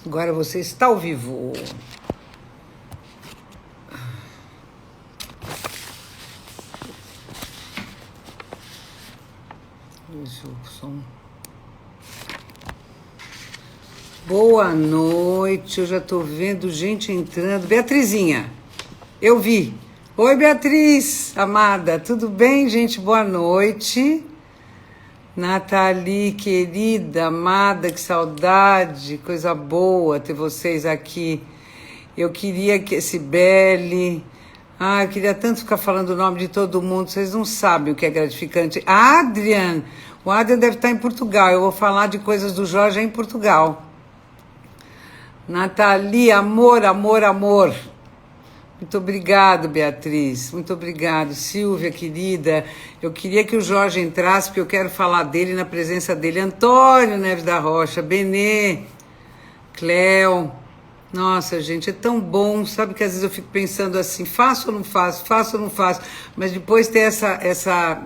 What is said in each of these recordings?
Agora você está ao vivo. Deixa o som. Boa noite, eu já estou vendo gente entrando. Beatrizinha, eu vi. Oi, Beatriz, amada, tudo bem, gente? Boa noite. Nathalie, querida, amada, que saudade, coisa boa ter vocês aqui. Eu queria que esse Sibeli... eu queria tanto ficar falando o nome de todo mundo, vocês não sabem o que é gratificante. Adrian, o Adrian deve estar em Portugal, eu vou falar de coisas do Jorge em Portugal. Nathalie, amor, amor, amor. Muito obrigado, Beatriz. Muito obrigado. Silvia, querida. Eu queria que o Jorge entrasse, porque eu quero falar dele na presença dele. Antônio Neves da Rocha, Benê, Cléo. Nossa, gente, é tão bom. Sabe que às vezes eu fico pensando assim, faço ou não faço, faço ou não faço. Mas depois ter essa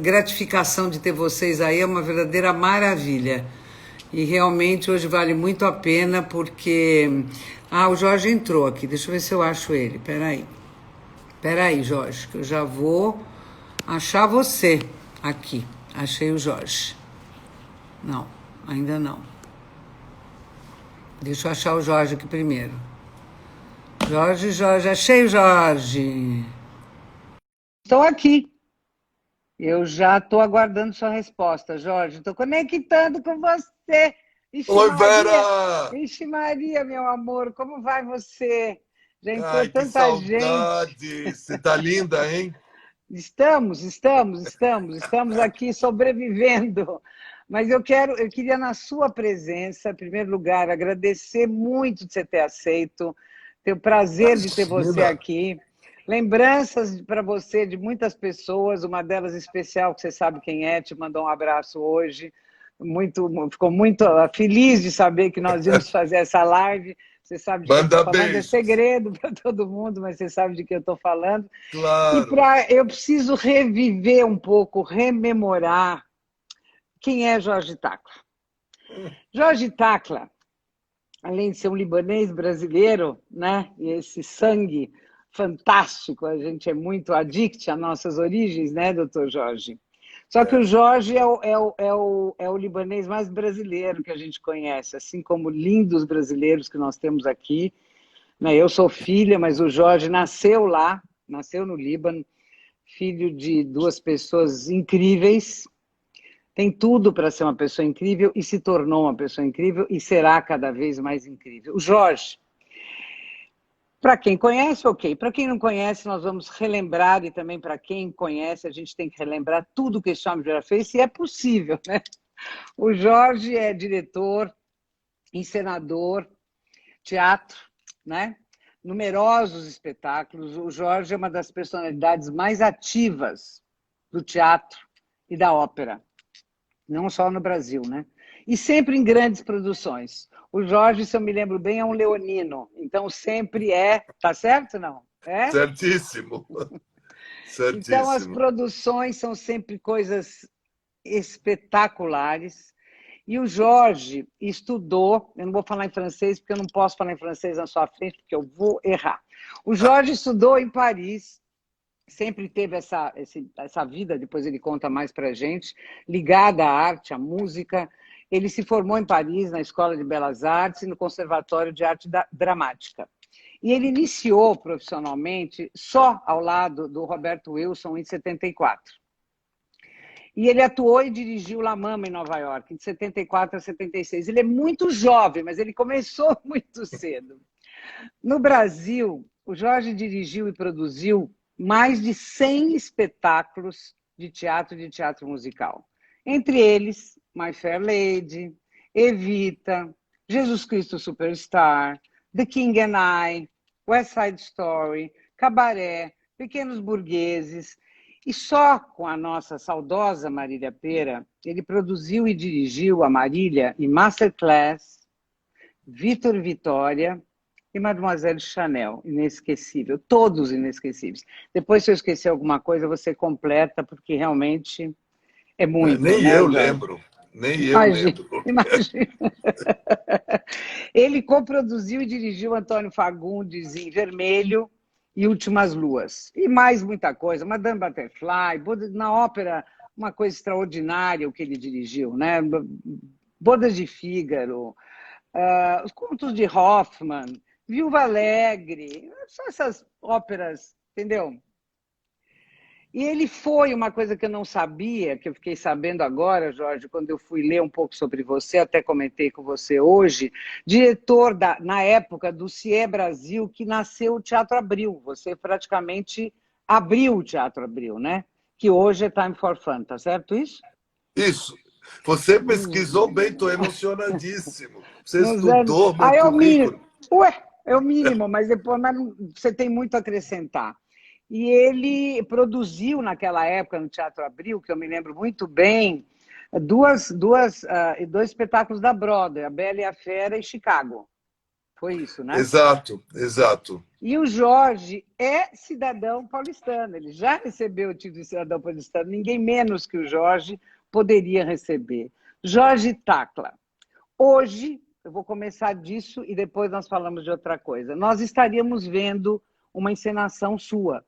gratificação de ter vocês aí é uma verdadeira maravilha. E realmente hoje vale muito a pena, porque... o Jorge entrou aqui. Deixa eu ver se eu acho ele. Peraí, Jorge, que eu já vou achar você aqui. Achei o Jorge. Não, ainda não. Deixa eu achar o Jorge aqui primeiro. Jorge, achei o Jorge. Estou aqui. Eu já estou aguardando sua resposta, Jorge. Estou conectando com você. Ixi, Oi, Maria. Vera! Ixi, Maria, meu amor, como vai você? Já entrou Ai, que tanta gente. saudade! Você tá linda, hein? Estamos aqui sobrevivendo. Mas eu queria, na sua presença, em primeiro lugar, agradecer muito de você ter aceito, ter o prazer de ter você Imagina! aqui. Lembranças para você de muitas pessoas, uma delas especial, que você sabe quem é, te mandou um abraço hoje. Ficou muito feliz de saber que nós íamos fazer essa live. Você sabe de quem eu estou Manda falando, é beijos. segredo para todo mundo, mas você sabe de quem eu estou falando. E Claro. eu preciso reviver um pouco, rememorar quem é Jorge Tacla. Jorge Tacla, além de ser um libanês brasileiro, né, e esse sangue fantástico, a gente é muito adicto às nossas origens, né, doutor Jorge? Só que o Jorge é o libanês mais brasileiro que a gente conhece, assim como lindos brasileiros que nós temos aqui. Né? Eu sou filha, mas o Jorge nasceu lá, nasceu no Líbano, filho de duas pessoas incríveis, tem tudo para ser uma pessoa incrível e se tornou uma pessoa incrível e será cada vez mais incrível. O Jorge, para quem conhece, ok. Para quem não conhece, nós vamos relembrar, e também para quem conhece, a gente tem que relembrar tudo que esse homem já fez, se é possível, né? O Jorge é diretor, encenador, teatro, né? Numerosos espetáculos. O Jorge é uma das personalidades mais ativas do teatro e da ópera, não só no Brasil, né? E sempre em grandes produções. O Jorge, se eu me lembro bem, é um leonino, então sempre tá certo não? É? Certíssimo. Então as Certíssimo. produções são sempre coisas espetaculares. E o Jorge estudou, eu não vou falar em francês, porque eu não posso falar em francês na sua frente, porque eu vou errar. O Jorge estudou em Paris, sempre teve essa vida, depois ele conta mais para a gente, ligada à arte, à música. Ele se formou em Paris, na Escola de Belas Artes e no Conservatório de Arte Dramática. E ele iniciou profissionalmente só ao lado do Roberto Wilson em 74. E ele atuou e dirigiu La Mama em Nova York, de 74 a 76. Ele é muito jovem, mas ele começou muito cedo. No Brasil, o Jorge dirigiu e produziu mais de 100 espetáculos de teatro musical. Entre eles, My Fair Lady, Evita, Jesus Cristo Superstar, The King and I, West Side Story, Cabaré, Pequenos Burgueses. E só com a nossa saudosa Marília Pêra, ele produziu e dirigiu a Marília em Masterclass, Vitor Vitória e Mademoiselle Chanel, inesquecível, todos inesquecíveis. Depois, se eu esquecer alguma coisa, você completa, porque realmente é muito, Nem né, eu Jorge? lembro. Nem eu Imagina, lembro. imagina. Ele coproduziu e dirigiu Antônio Fagundes em Vermelho e Últimas Luas. E mais muita coisa. Madame Butterfly, na ópera, uma coisa extraordinária o que ele dirigiu, né? Bodas de Fígaro, os Contos de Hoffmann, Viúva Alegre, só essas óperas, entendeu? E ele foi uma coisa que eu não sabia, que eu fiquei sabendo agora, Jorge, quando eu fui ler um pouco sobre você, até comentei com você hoje, diretor, na época, do CIE Brasil, que nasceu o Teatro Abril. Você praticamente abriu o Teatro Abril, né? Que hoje é Time for Fun, tá certo isso? Isso. Você pesquisou bem, estou emocionadíssimo. Você Nos anos... estudou meu é o currículo. mínimo. Ué, é o mínimo, mas depois você tem muito a acrescentar. E ele produziu naquela época no Teatro Abril, que eu me lembro muito bem, dois espetáculos da Broadway, A Bela e a Fera e Chicago. Foi isso, né? Exato, exato. E o Jorge é cidadão paulistano, ele já recebeu o título de cidadão paulistano, ninguém menos que o Jorge poderia receber. Jorge Tacla. Hoje, eu vou começar disso e depois nós falamos de outra coisa. Nós estaríamos vendo uma encenação sua,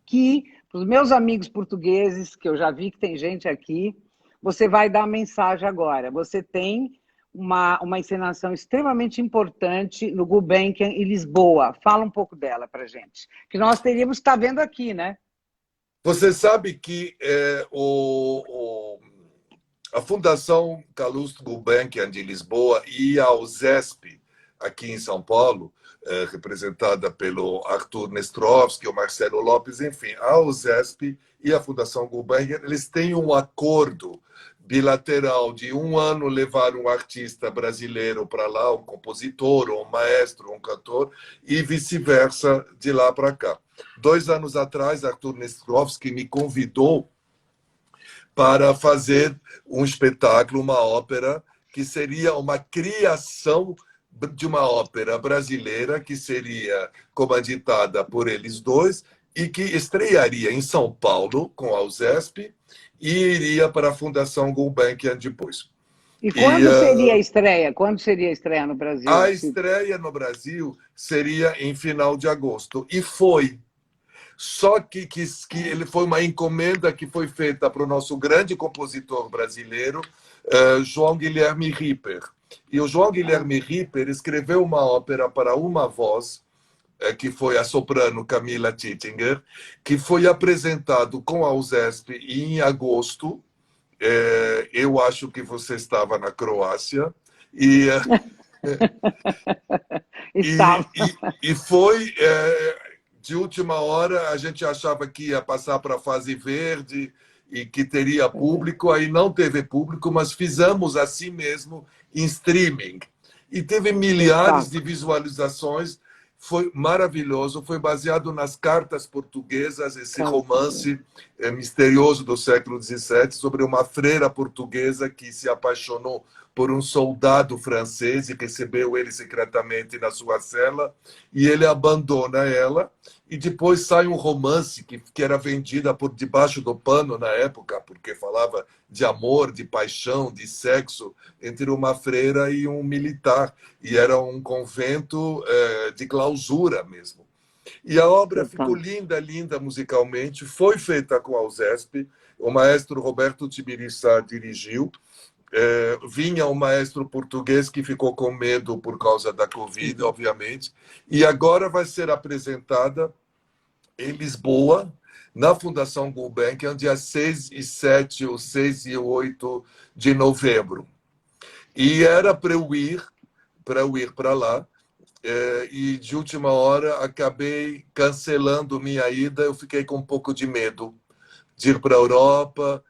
que, para os meus amigos portugueses, que eu já vi que tem gente aqui, você vai dar a mensagem agora. Você tem uma encenação extremamente importante no Gulbenkian em Lisboa. Fala um pouco dela para a gente. Que nós teríamos que estar vendo aqui, né? Você sabe que a Fundação Calouste Gulbenkian de Lisboa e a USESP, aqui em São Paulo, representada pelo Arthur Nestrovski, o Marcelo Lopes, enfim, a USESP e a Fundação Gulbenkian, eles têm um acordo bilateral de um ano levar um artista brasileiro para lá, um compositor, ou um maestro, um cantor, e vice-versa de lá para cá. 2 anos atrás, Arthur Nestrovski me convidou para fazer um espetáculo, uma ópera, que seria uma criação de uma ópera brasileira, que seria comanditada por eles dois, e que estrearia em São Paulo, com a USESP, e iria para a Fundação Gulbenkian depois. E quando seria a estreia? Quando seria a estreia no Brasil? A estreia no Brasil seria em final de agosto. E foi. Só que ele foi uma encomenda que foi feita para o nosso grande compositor brasileiro, João Guilherme Ripper. E o João Guilherme Ripper escreveu uma ópera para uma voz, que foi a soprano Camila Tittinger, que foi apresentado com a USESP em agosto. Eu acho que você estava na Croácia. E foi... de última hora, a gente achava que ia passar para a fase verde e que teria público, aí não teve público, mas fizemos assim mesmo em streaming. E teve milhares de visualizações, foi maravilhoso, foi baseado nas cartas portuguesas, esse romance misterioso do século XVII, sobre uma freira portuguesa que se apaixonou por um soldado francês e recebeu ele secretamente na sua cela, e ele abandona ela, e depois sai um romance que era vendida por debaixo do pano na época, porque falava de amor, de paixão, de sexo, entre uma freira e um militar, e era um convento de clausura mesmo. E a obra ficou linda, linda musicalmente, foi feita com a USESP, o maestro Roberto Tibiriçá dirigiu. Vinha um maestro português que ficou com medo por causa da Covid, obviamente, e agora vai ser apresentada em Lisboa, na Fundação Gulbenkian, dia 6 e 7, ou 6 e 8 de novembro. E era para eu ir para lá, e de última hora acabei cancelando minha ida, eu fiquei com um pouco de medo de ir para a Europa.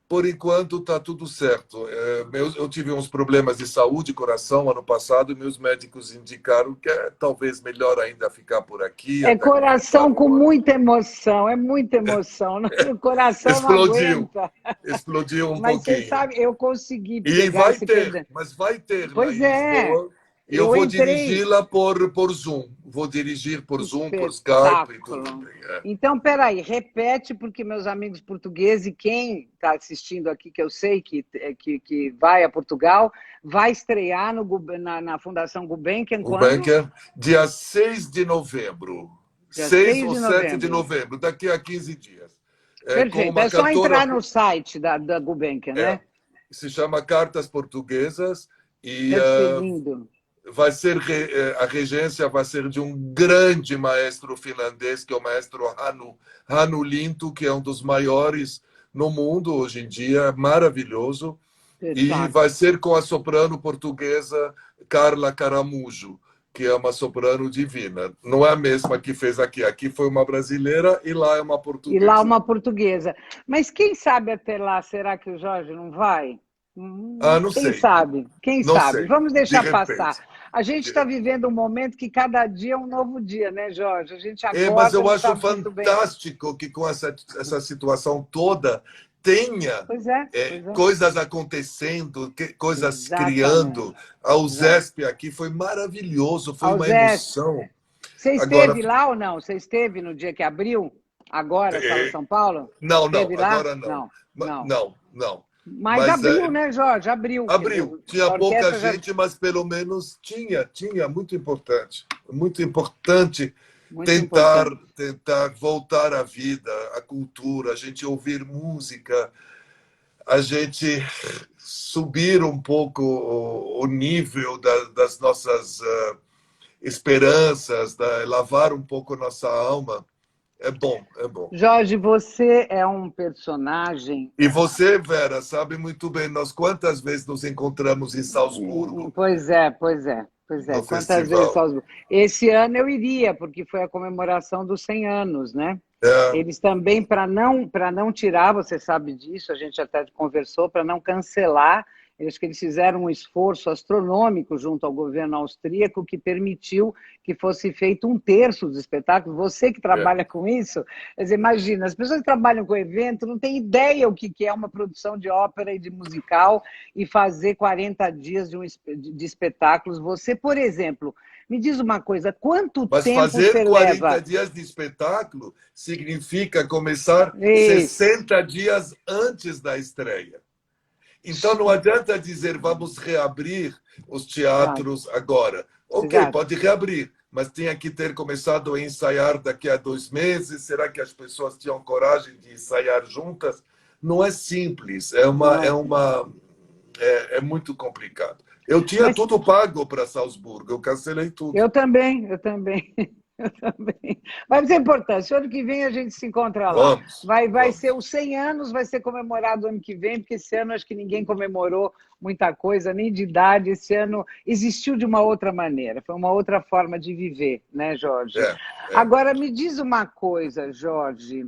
Por enquanto, está tudo certo. Eu tive uns problemas de saúde, coração, ano passado, e meus médicos indicaram que é talvez melhor ainda ficar por aqui. É coração com muita emoção, é muita emoção. O coração explodiu, não aguenta. explodiu um Mas pouquinho. você sabe, eu consegui E pegar vai ter, mas vai ter pois lá em é. Lisboa. Eu vou entrei... dirigi-la por Zoom. Vou dirigir por Zoom, por Skype e tudo. Então, peraí, repete, porque meus amigos portugueses e quem está assistindo aqui, que eu sei que vai a Portugal, vai estrear na Fundação Gulbenkian quando? Gulbenkian, dia 6 de novembro. Dia 6 ou 7 de novembro, daqui a 15 dias. Perfeito, é só entrar no site da Gulbenkian, né? Se chama Cartas Portuguesas e lindo. vai ser a regência vai ser de um grande maestro finlandês, que é o maestro Hannu Lintu, que é um dos maiores no mundo hoje em dia, maravilhoso. E vai ser com a soprano portuguesa Carla Caramujo, que é uma soprano divina. Não é a mesma que fez aqui. Aqui foi uma brasileira e lá é uma portuguesa. E lá uma portuguesa. Mas quem sabe até lá, será que o Jorge não vai? Não sei. Quem sabe? Quem não sabe? Sei. Vamos deixar passar. A gente está vivendo um momento que cada dia é um novo dia, né, Jorge? A gente acorda, mas eu acho fantástico que com essa situação toda tenha coisas acontecendo, coisas criando. A USESP aqui foi maravilhoso, foi uma emoção. Você esteve lá ou não? Você esteve no dia que abriu? Agora, Sala São Paulo? Não, agora não. Não. Mas abriu, né, Jorge? Abriu. Abriu. Tinha pouca gente, mas pelo menos tinha. Muito importante. Muito importante tentar voltar à vida, à cultura, a gente ouvir música, a gente subir um pouco o nível das nossas esperanças, lavar um pouco nossa alma. É bom. Jorge, você é um personagem... E você, Vera, sabe muito bem, nós quantas vezes nos encontramos em Salzburgo? Pois é. Quantas vezes em Salzburgo? Esse ano eu iria, porque foi a comemoração dos 100 anos, né? Eles também, para não tirar, você sabe disso, a gente até conversou, para não cancelar, acho que eles fizeram um esforço astronômico junto ao governo austríaco que permitiu que fosse feito 1/3 dos espetáculos. Você que trabalha com isso, quer dizer, imagina, as pessoas que trabalham com evento não têm ideia o que é uma produção de ópera e de musical e fazer 40 dias de espetáculos. Você, por exemplo, me diz uma coisa, quanto tempo você leva? Mas fazer 40 dias de espetáculo significa começar 60 dias antes da estreia. Então, não adianta dizer vamos reabrir os teatros agora. Ok, pode reabrir, mas tinha que ter começado a ensaiar daqui a 2 meses. Será que as pessoas tinham coragem de ensaiar juntas? Não é simples, é muito complicado. Eu tinha tudo pago para Salzburgo, eu cancelei tudo. Eu também. Mas é importante, ano que vem a gente se encontra lá. Vai ser os 100 anos, vai ser comemorado ano que vem, porque esse ano acho que ninguém comemorou muita coisa, nem de idade. Esse ano existiu de uma outra maneira, foi uma outra forma de viver, né, Jorge? Agora, me diz uma coisa, Jorge.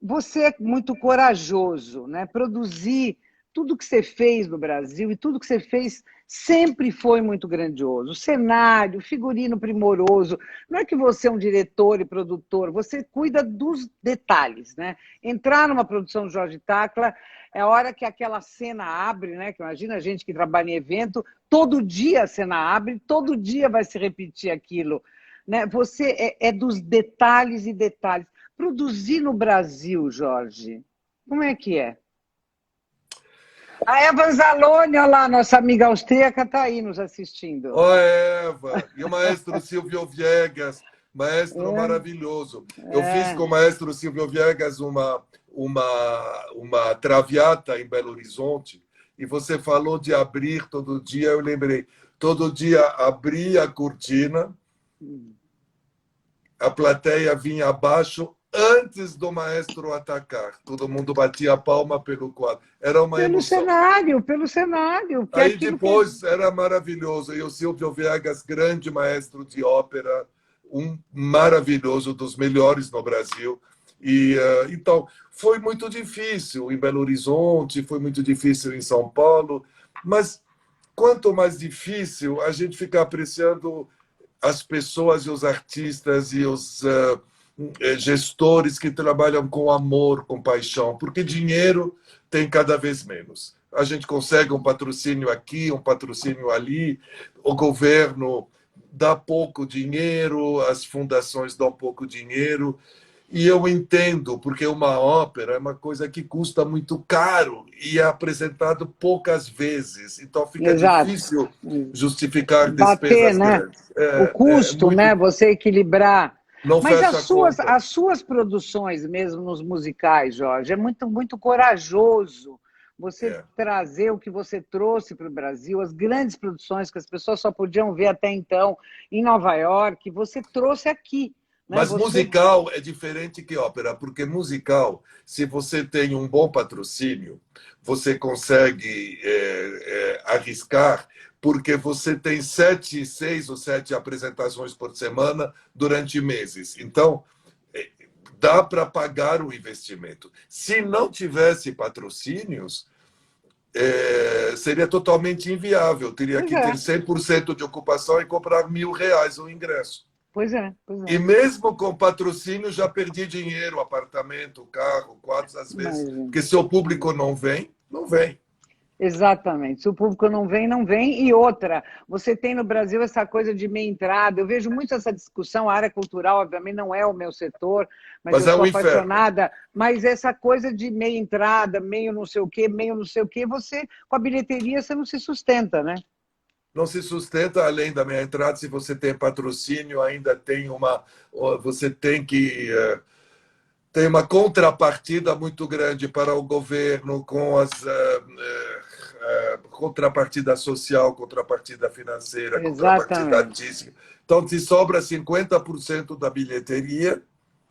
Você é muito corajoso, né? Produzir tudo que você fez no Brasil e tudo que você fez sempre foi muito grandioso. O cenário, figurino primoroso. Não é que você é um diretor e produtor, você cuida dos detalhes, né? Entrar numa produção de Jorge Tacla é a hora que aquela cena abre, né? Que imagina a gente que trabalha em evento, todo dia a cena abre, todo dia vai se repetir aquilo, né? Você é dos detalhes e detalhes. Produzir no Brasil, Jorge, como é que é? A Eva Zalone, olha lá, nossa amiga austríaca, está aí nos assistindo. Eva! E o maestro Silvio Viegas, maestro maravilhoso. Eu fiz com o maestro Silvio Viegas uma Traviata em Belo Horizonte, e você falou de abrir todo dia, eu lembrei. Todo dia abria a cortina, a plateia vinha abaixo, antes do maestro atacar. Todo mundo batia a palma pelo quadro. Era uma emoção. Pelo cenário. Aí depois era maravilhoso. E o Silvio Viegas, grande maestro de ópera, um maravilhoso, dos melhores no Brasil. E então, foi muito difícil em Belo Horizonte, foi muito difícil em São Paulo, mas quanto mais difícil, a gente fica apreciando as pessoas e os artistas e os gestores que trabalham com amor, com paixão, porque dinheiro tem cada vez menos. a gente consegue um patrocínio aqui, um patrocínio ali, o governo dá pouco dinheiro, as fundações dão pouco dinheiro, e eu entendo, porque uma ópera é uma coisa que custa muito caro e é apresentado poucas vezes, então fica Exato. difícil justificar Bater, despesas né? grandes. O custo, Muito, né? Você equilibrar. não Mas fecha a conta. as suas produções mesmo nos musicais, Jorge, é muito, muito corajoso você É. trazer o que você trouxe para o Brasil, as grandes produções que as pessoas só podiam ver até então em Nova York, você trouxe aqui, né? Mas Você... musical é diferente que ópera, porque musical, se você tem um bom patrocínio, você consegue arriscar, porque você tem 6 ou 7 apresentações por semana durante meses. Então, dá para pagar o investimento. Se não tivesse patrocínios, seria totalmente inviável. Teria Pois que ter é, 100% de ocupação e cobrar R$ 1.000 o ingresso. pois é, pois E é. mesmo com patrocínio, já perdi dinheiro, apartamento, carro, quadros, às vezes. Imagina. Porque se o público não vem, não vem. Exatamente. Se o público não vem, não vem. E outra, você tem no Brasil essa coisa de meia entrada. Eu vejo muito essa discussão. A área cultural, obviamente, não é o meu setor, mas Mas eu é sou um inferno. apaixonada. Mas essa coisa de meia entrada, meio não sei o quê, meio não sei o quê, você, com a bilheteria, você não se sustenta, né? Não se sustenta além da meia entrada. Se você tem patrocínio, ainda tem uma. Você tem que. Tem uma contrapartida muito grande para o governo, com as contrapartida social, contrapartida financeira, contrapartida Exatamente. artística. Então, te sobra 50% da bilheteria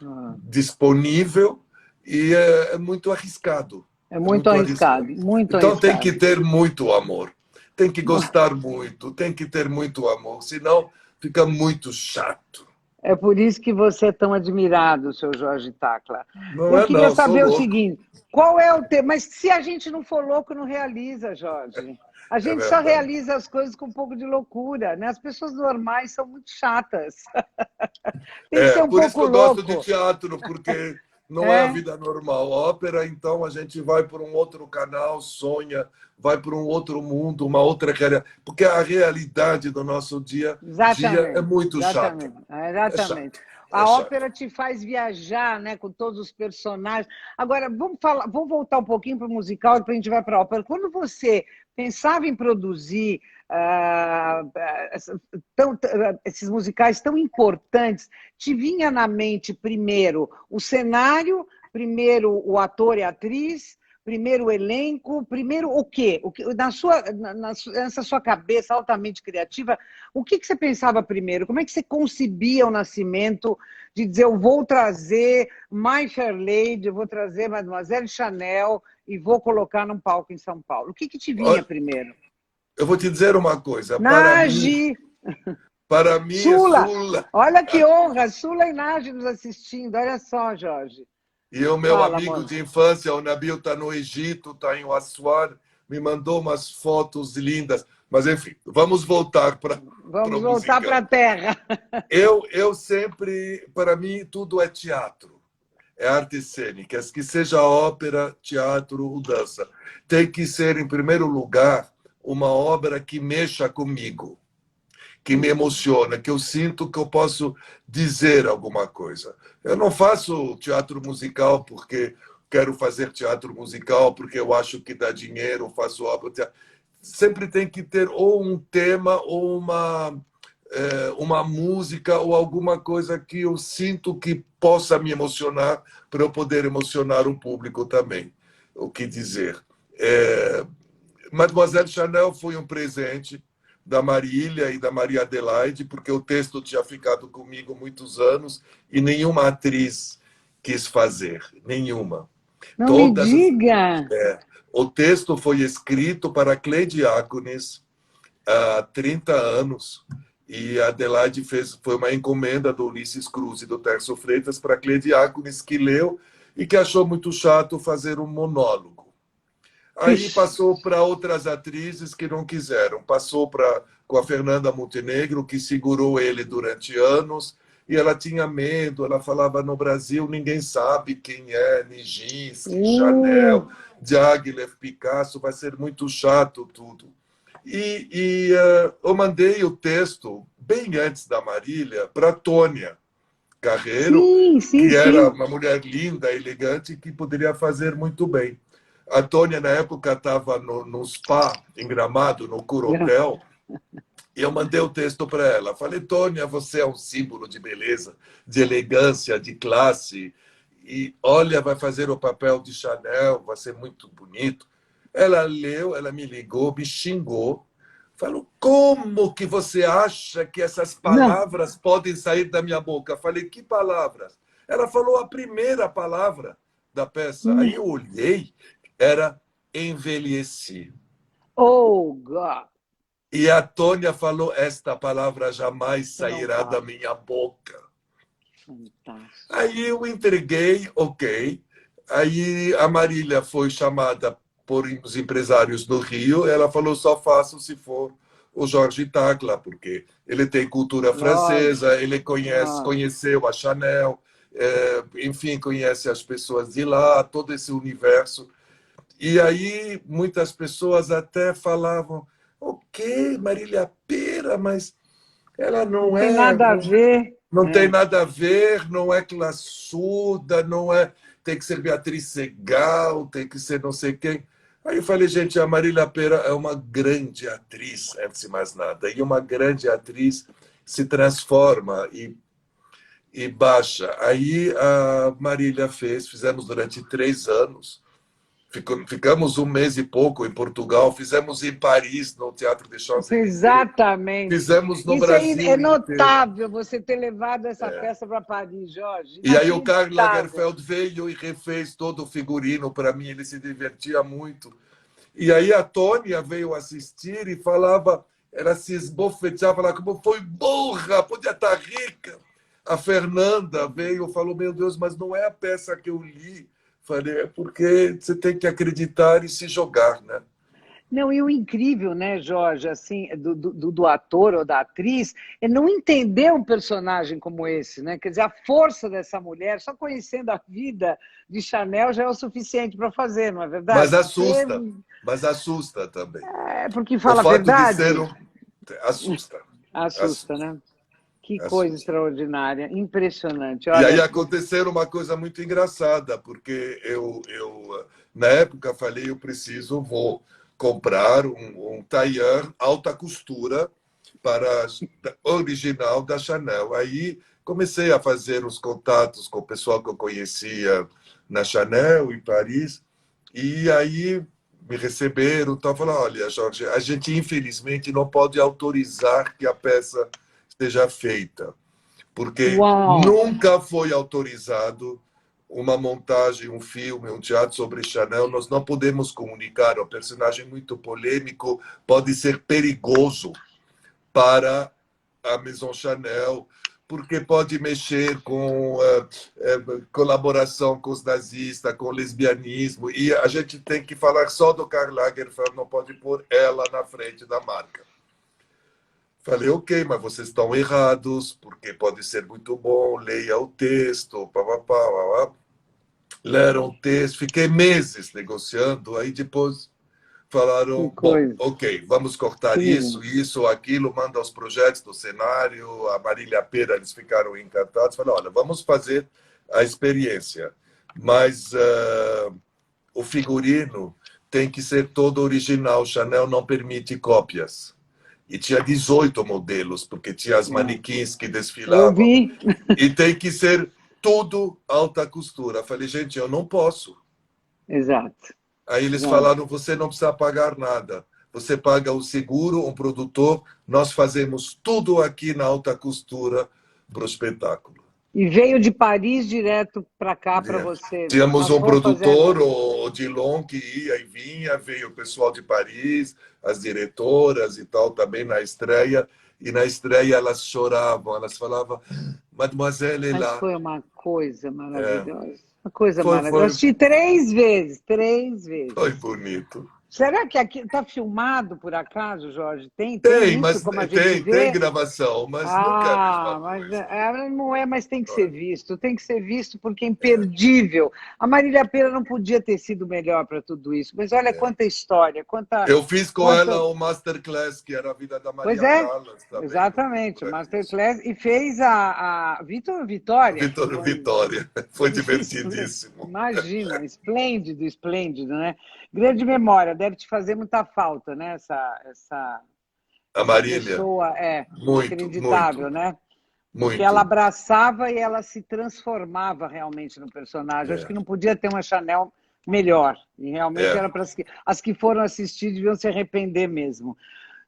Ah, disponível e é muito arriscado. é É muito muito arriscado, arriscado. muito Então, tem que arriscado. ter muito amor. Tem que gostar muito, tem que ter muito amor, senão fica muito chato. É por isso que você é tão admirado, seu Jorge Tacla. Não Eu é, queria não, sou saber o louco. seguinte: qual é o tema? Mas se a gente não for louco, não realiza, Jorge. A É gente só verdade. realiza as coisas com um pouco de loucura, né? As pessoas normais são muito chatas. Tem que ser um Por isso pouco que eu gosto de louco. teatro, porque não é a É, vida normal. Ópera, então, a gente vai por um outro canal, sonha, vai para um outro mundo, uma outra realidade. Porque a realidade do nosso dia a dia é exatamente, muito chata. exatamente, É exatamente. chato, é A chato. ópera te faz viajar, né, com todos os personagens. Agora, vamos falar, vamos voltar um pouquinho para o musical, depois a gente vai para a ópera. Quando você pensava em produzir esses musicais tão importantes, te vinha na mente primeiro o cenário, primeiro o ator e a atriz, primeiro o elenco, primeiro o quê? Nessa sua cabeça altamente criativa, o que você pensava primeiro? Como é que você concebia o nascimento de dizer, eu vou trazer My Fair Lady, eu vou trazer Mademoiselle Chanel e vou colocar num palco em São Paulo? O que te vinha Olha, primeiro? eu vou te dizer uma coisa. Nage, Para mim é Sula, Sula. olha que honra, Sula e Nage nos assistindo, olha só, Jorge. E o meu Fala, amigo amor. de infância, o Nabil, está no Egito, está em Assuar, me mandou umas fotos lindas. Mas, enfim, vamos voltar para Vamos o voltar para musical. a terra. Eu sempre, para mim, tudo é teatro. É artes cênicas, que seja ópera, teatro ou dança. Tem que ser, em primeiro lugar, uma obra que mexa comigo, que me emociona, que eu sinto que eu posso dizer alguma coisa. Eu não faço teatro musical porque quero fazer teatro musical, porque eu acho que dá dinheiro, faço obra. Sempre tem que ter ou um tema ou uma música ou alguma coisa que eu sinto que possa me emocionar para eu poder emocionar o público também. O que dizer? Mademoiselle Chanel foi um presente da Marília e da Maria Adelaide, porque o texto tinha ficado comigo muitos anos e nenhuma atriz quis fazer, nenhuma. Não me Todas as... diga. O texto foi escrito para Cleide Diáconis há 30 anos e a Adelaide foi uma encomenda do Ulisses Cruz e do Tércio Freitas para Cleide Diáconis, que leu e que achou muito chato fazer um monólogo. Aí Ixi. passou para outras atrizes que não quiseram. Passou com a Fernanda Montenegro, que segurou ele durante anos, e ela tinha medo. Ela falava, no Brasil ninguém sabe quem é Nijinsky, Uh, Chanel. Diaghilev, Picasso, vai ser muito chato tudo. Eu mandei o texto, bem antes da Marília, para Tônia Carreiro, Sim, sim, que era sim. uma mulher linda, elegante, que poderia fazer muito bem. A Tônia, na época, estava no spa, em Gramado, no Cura Hotel, e eu mandei o texto para ela. Falei, Tônia, você é um símbolo de beleza, de elegância, de classe. E olha, vai fazer o papel de Chanel, vai ser muito bonito. Ela leu, ela me ligou, me xingou. Falou, como que você acha que essas Não. palavras podem sair da minha boca? Falei, que palavras? Ela falou a primeira palavra da peça. Aí eu olhei, era envelheci. Oh, God. E a Tônia falou: esta palavra jamais Você não sairá da fala. minha boca. Fantástico. Aí eu entreguei, ok. Aí a Marília foi chamada por os empresários do Rio. Ela falou: só faço se for o Jorge Tacla, porque ele tem cultura francesa, Lógico, ele lógico. conheceu a Chanel, enfim, conhece as pessoas de lá, todo esse universo. E aí muitas pessoas até falavam: ok, Marília Pera, mas ela Não não tem é, nada a ver. não tem É. nada a ver, não é classuda, não é, tem que ser Beatriz Segal, tem que ser não sei quem. Aí eu falei, gente, a Marília Pera é uma grande atriz, antes de mais nada, e uma grande atriz se transforma e baixa. Aí a Marília fizemos durante 3 anos. Ficamos um mês e pouco em Portugal, fizemos em Paris, no Teatro de Champs-Élysées, Exatamente. fizemos no Isso aí é Brasil inteiro. notável, você ter levado essa peça para Paris, Jorge. E aí o Karl Inacreditável. Lagerfeld veio e refez todo o figurino para mim, ele se divertia muito. E aí a Tônia veio assistir e falava, ela se esbofeteava, falava como foi burra, podia estar rica. A Fernanda veio e falou, meu Deus, mas não é a peça que eu li. Falei, é porque você tem que acreditar e se jogar, né? Não, e o incrível, né, Jorge, assim, do ator ou da atriz, é não entender um personagem como esse, né? Quer dizer, a força dessa mulher, só conhecendo a vida de Chanel já é o suficiente para fazer, não é verdade? Mas assusta também. Porque O fala a fato de ser verdade, um... Assusta, assusta, assusta, né? Que coisa assusta. extraordinária, impressionante. E aí Olha, aconteceu uma coisa muito engraçada, porque na época falei, vou comprar um tailleur alta costura para original da Chanel. Aí comecei a fazer os contatos com o pessoal que eu conhecia na Chanel, em Paris, e aí me receberam, então falaram, olha, Jorge, a gente infelizmente não pode autorizar que a peça seja feita porque uau! nunca foi autorizado uma montagem, um filme, um teatro sobre Chanel. Nós não podemos comunicar. É um personagem muito polêmico, pode ser perigoso para a Maison Chanel, porque pode mexer com colaboração com os nazistas, com o lesbianismo. E a gente tem que falar só do Karl Lagerfeld, não pode pôr ela na frente da marca. Falei, ok, mas vocês estão errados, porque pode ser muito bom, leia o texto, pá. Leram o texto, fiquei meses negociando, aí depois Que falaram, bom, coisa, ok, vamos cortar incrível. isso, aquilo, manda os projetos do cenário, a Marília Pera, eles ficaram encantados, falaram, olha, vamos fazer a experiência, mas o figurino tem que ser todo original, Chanel não permite cópias. E tinha 18 modelos, porque tinha as É. manequins que Eu desfilavam. vi, E tem que ser tudo alta costura. Falei, gente, eu não posso. exato, Aí eles exato. falaram, você não precisa pagar nada. Você paga o seguro, um produtor, nós fazemos tudo aqui na alta costura para o espetáculo. E veio de Paris direto para cá para você. Tínhamos Nós um vamos fazer produtor, agora. o Dilon, que ia e vinha, veio o pessoal de Paris, as diretoras e tal, também na estreia. E na estreia elas choravam, elas falavam, Mademoiselle é Mas lá. foi uma coisa É, maravilhosa. Uma coisa foi, maravilhosa. Eu foi, assisti 3 vezes, 3 foi vezes. bonito. Será que aqui está filmado, por acaso, Jorge? Tem Tem, isso, mas como a gente tem vê? gravação, mas nunca é a mesma Ah, mas coisa. não é, mas Não é? tem que ser visto porque é imperdível. A Marília Pêra não podia ter sido melhor para tudo isso, mas olha quanta história, Eu fiz com quanta... ela o Masterclass, que era a vida da Pois Maria é, Callas também, no exatamente, o Brasil. Masterclass, e fez a Vitória, que Vitor foi Vitória. Foi divertidíssimo. imagina, esplêndido, esplêndido, né? Grande memória, deve te fazer muita falta, né? A Essa Marília, pessoa é muito, inacreditável, muito, né? Porque ela muito. abraçava e ela se transformava realmente no personagem. Acho que É, não podia ter uma Chanel melhor. E realmente é. era para as que foram assistir deviam se arrepender mesmo.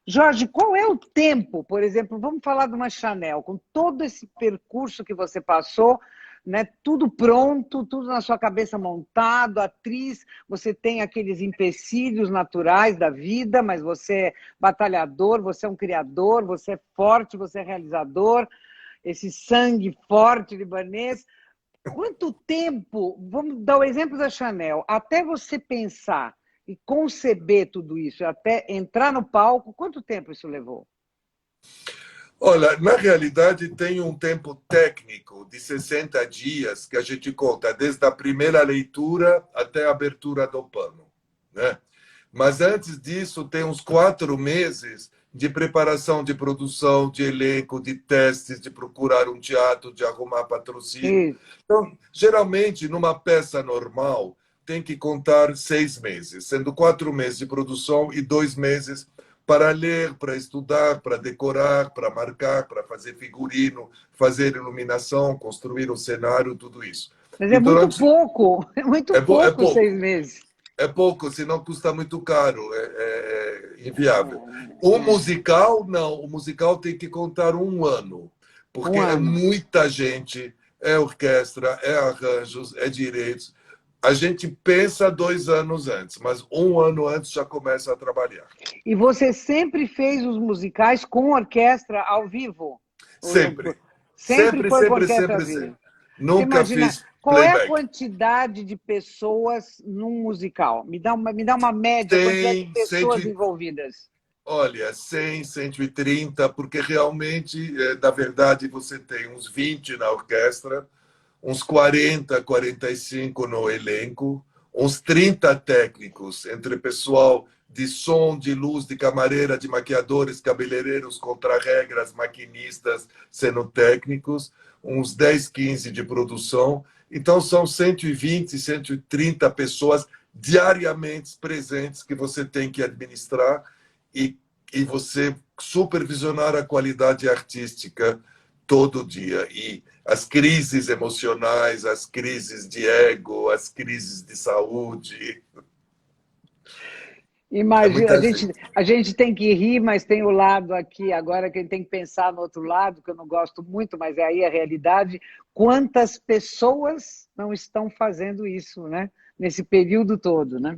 Jorge, qual é o tempo, por exemplo, vamos falar de uma Chanel, com todo esse percurso que você passou, né, tudo pronto, tudo na sua cabeça montado, atriz, você tem aqueles empecilhos naturais da vida, mas você é batalhador, você é um criador, você é forte, você é realizador, esse sangue forte libanês. Quanto tempo, vamos dar o exemplo da Chanel, até você pensar e conceber tudo isso, até entrar no palco, quanto tempo isso levou? Olha, na realidade, tem um tempo técnico de 60 dias que a gente conta, desde a primeira leitura até a abertura do pano, né? Mas antes disso, tem uns 4 meses de preparação de produção, de elenco, de testes, de procurar um teatro, de arrumar patrocínio. Isso. Então, geralmente, numa peça normal, tem que contar 6 meses, sendo 4 meses de produção e 2 meses para ler, para estudar, para decorar, para marcar, para fazer figurino, fazer iluminação, construir um cenário, tudo isso. Mas E durante. é muito É pouco seis pouco. meses. É pouco, senão custa muito caro, é inviável. O É, musical, não. O musical tem que contar um ano, porque um é ano. muita gente, é orquestra, é arranjos, é direitos. A gente pensa 2 anos antes, mas um ano antes já começa a trabalhar. E você sempre fez os musicais com orquestra ao vivo? Sempre. Sempre Sempre, foi com sempre, orquestra ao sempre, vivo? sempre. Você Nunca imagina, fiz qual é a playback. quantidade de pessoas num musical? Me dá uma média, a quantidade de 100, pessoas envolvidas. olha, 100, 130, porque realmente, na verdade, você tem uns 20 na orquestra, uns 40, 45 no elenco, uns 30 técnicos, entre pessoal de som, de luz, de camareira, de maquiadores, cabeleireiros, contrarregras, maquinistas, sendo técnicos, uns 10, 15 de produção. Então, são 120, 130 pessoas diariamente presentes que você tem que administrar e, e você supervisionar a qualidade artística todo dia. E as crises emocionais, as crises de ego, as crises de saúde. É Imagina, a muita gente, gente. a gente tem que rir, mas tem o lado aqui agora que a gente tem que pensar no outro lado, que eu não gosto muito, mas é aí a realidade. Quantas pessoas não estão fazendo isso, né? Nesse período todo, né?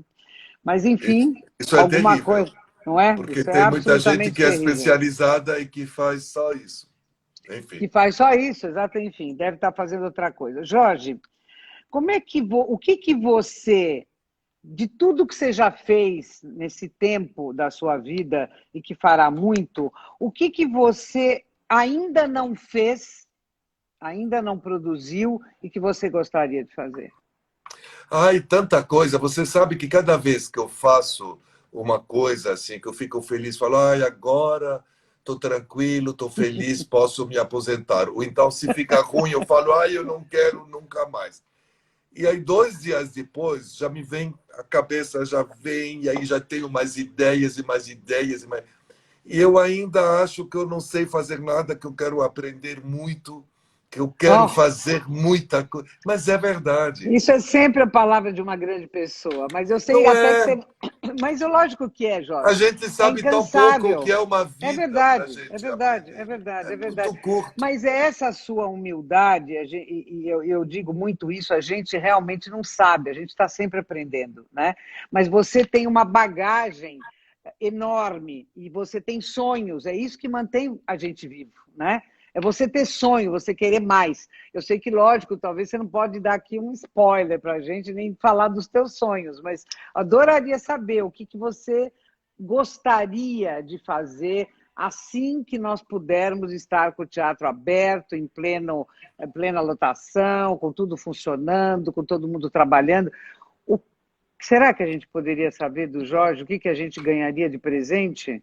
Mas, enfim, Isso é alguma terrível, coisa, não é? porque Isso é tem muita gente absolutamente que é terrível. especializada e que faz só isso. Que Enfim. faz só isso, exato, enfim, deve estar fazendo outra coisa. Jorge, o que que você, de tudo que você já fez nesse tempo da sua vida e que fará muito, o que que você ainda não fez, ainda não produziu e que você gostaria de fazer? Ai, tanta coisa. Você sabe que cada vez que eu faço uma coisa assim, que eu fico feliz, falo, ai, agora estou tranquilo, estou feliz, posso me aposentar. Ou então, se fica ruim, eu falo, ai, eu não quero nunca mais. E aí, 2 dias depois, já me vem, a cabeça já vem, e aí já tenho mais ideias e mais ideias. E eu ainda acho que eu não sei fazer nada, que eu quero aprender muito, que eu quero Oh, fazer muita coisa. Mas é verdade. isso é sempre a palavra de uma grande pessoa, mas eu sei Não até que é. você. Mas é lógico que é, A Jorge. gente É sabe tão pouco o que incansável. é uma É vida para a verdade, é gente verdade, é aprender. verdade, É é verdade. muito curto. Mas é essa sua humildade, e eu digo muito isso, a gente realmente não sabe, a gente está sempre aprendendo, né? Mas você tem uma bagagem enorme e você tem sonhos, é isso que mantém a gente vivo, né? É você ter sonho, você querer mais. Eu sei que, lógico, talvez você não pode dar aqui um spoiler para a gente, nem falar dos teus sonhos, mas adoraria saber o que você gostaria de fazer assim que nós pudermos estar com o teatro aberto, em plena lotação, com tudo funcionando, com todo mundo trabalhando. Será que a gente poderia saber do Jorge o que a gente ganharia de presente?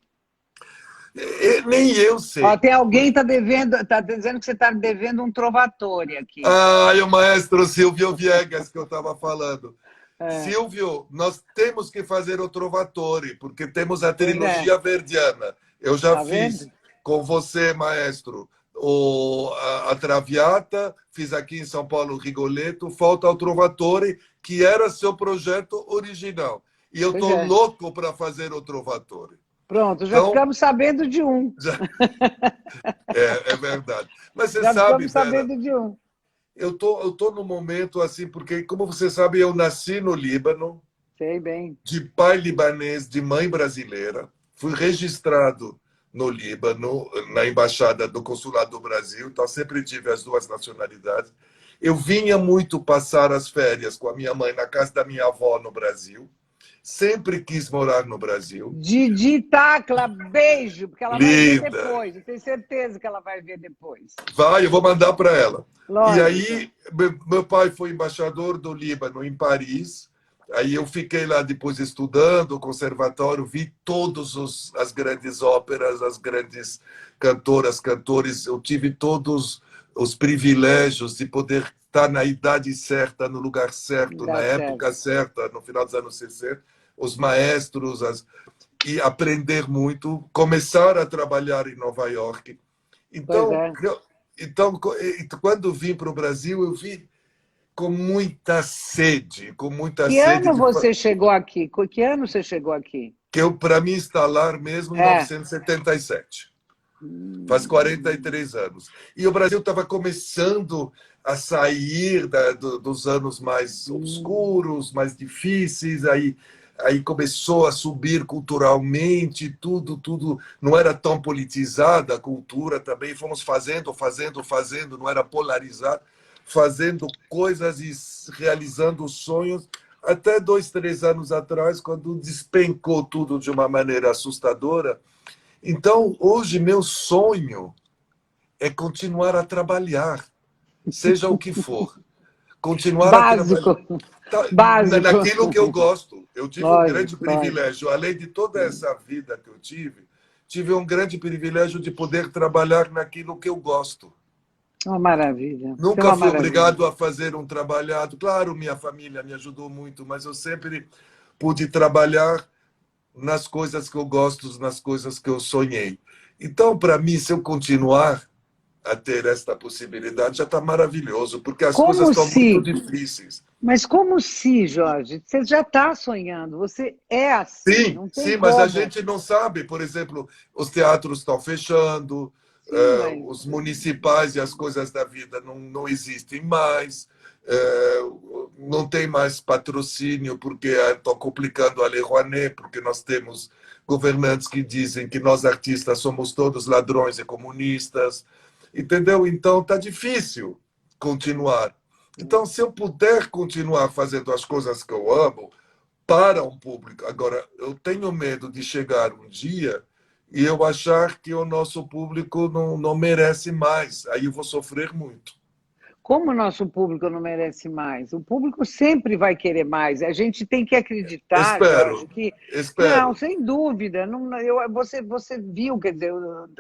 Nem eu sei. Ó, tem alguém que está dizendo que você está devendo um trovatore aqui. Ah, e o maestro Silvio Viegas, que eu estava falando. Silvio, nós temos que fazer o Trovatore, porque temos a trilogia verdiana. Eu já fiz com você, maestro, a Traviata, fiz aqui em São Paulo o Rigoletto, falta o Trovatore, que era seu projeto original. E eu estou louco para fazer o Trovatore. Pronto, já ficamos sabendo de um. É verdade. Mas você já sabe, ficamos sabendo de um. Eu tô no momento assim, porque, como você sabe, eu nasci no Líbano. Sei bem. De pai libanês, de mãe brasileira. Fui registrado no Líbano, na embaixada do Consulado do Brasil, então sempre tive as duas nacionalidades. Eu vinha muito passar as férias com a minha mãe na casa da minha avó no Brasil. Sempre quis morar no Brasil. Didi Tacla, beijo, porque ela vai ver depois. Eu tenho certeza que ela vai ver depois. Vai, eu vou mandar para ela. Lógico. E aí, meu pai foi embaixador do Líbano em Paris. Aí eu fiquei lá depois estudando o conservatório, vi todas as grandes óperas, as grandes cantoras, cantores. Eu tive todos os privilégios de poder estar na idade certa, no lugar certo, na época certa, no final dos anos 60. Os maestros, e aprender muito, começar a trabalhar em Nova York. Então, quando vim para o Brasil, eu vim com muita sede, Que ano você chegou aqui? Que ano você chegou aqui? Que para me instalar mesmo em 1977. Faz 43 anos. E o Brasil estava começando a sair dos anos mais obscuros, mais difíceis, aí começou a subir culturalmente, tudo não era tão politizada a cultura também, fomos fazendo, não era polarizado, fazendo coisas e realizando sonhos, até 2, 3 anos atrás, quando despencou tudo de uma maneira assustadora. Então, hoje, meu sonho é continuar a trabalhar, seja o que for. Continuar a trabalhar naquilo que eu gosto. Eu tive um grande privilégio, além de toda essa vida que eu tive um grande privilégio de poder trabalhar naquilo que eu gosto. Uma maravilha. Nunca fui obrigado a fazer um trabalhado. Claro, minha família me ajudou muito, mas eu sempre pude trabalhar nas coisas que eu gosto, nas coisas que eu sonhei. Então, para mim, se eu continuar a ter esta possibilidade, já está maravilhoso, porque as coisas estão muito difíceis. Mas como se, Jorge? Você já está sonhando, você é assim. Sim, não tem sim, como. mas a gente não sabe. Por exemplo, os teatros estão fechando, os municipais e as coisas da vida não existem mais. Não tem mais patrocínio porque estão complicando a Lei Rouanet, porque nós temos governantes que dizem que nós artistas somos todos ladrões e comunistas, entendeu? Então está difícil continuar. Então, se eu puder continuar fazendo as coisas que eu amo para um público, agora eu tenho medo de chegar um dia e eu achar que o nosso público não merece mais, aí eu vou sofrer muito. Como o nosso público não merece mais? O público sempre vai querer mais. A gente tem que acreditar, Jorge, que... Não, sem dúvida. Você viu, quer dizer,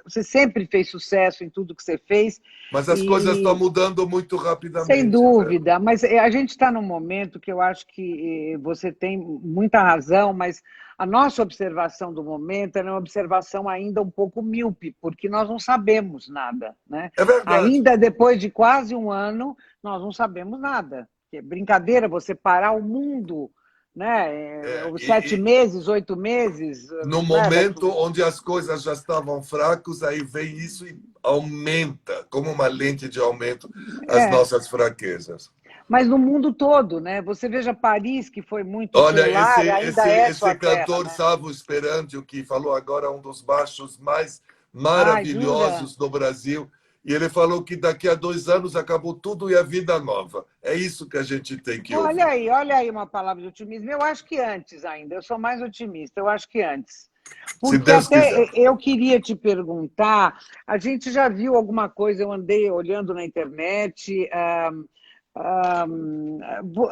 você sempre fez sucesso em tudo que você fez. Mas as coisas estão mudando muito rapidamente. Sem dúvida. Né? Mas a gente está num momento que eu acho que você tem muita razão, mas a nossa observação do momento é uma observação ainda um pouco míope, porque nós não sabemos nada. Né? É verdade. Ainda depois de quase um ano, nós não sabemos nada. É brincadeira você parar o mundo, né? 7 meses, 8 meses. No momento onde as coisas já estavam fracas, aí vem isso e aumenta, como uma lente de aumento, as nossas fraquezas. Mas no mundo todo, né? Você veja Paris, que foi muito Olha, ainda é sua terra, cantor, né? Savo Esperandio, que falou agora, um dos baixos mais maravilhosos do Brasil. E ele falou que daqui a 2 anos acabou tudo e a vida nova. É isso que a gente tem que ouvir. Olha aí uma palavra de otimismo. Eu acho que antes ainda, eu sou mais otimista, eu acho que antes. Se Porque Deus quiser. até eu queria te perguntar, a gente já viu alguma coisa, eu andei olhando na internet,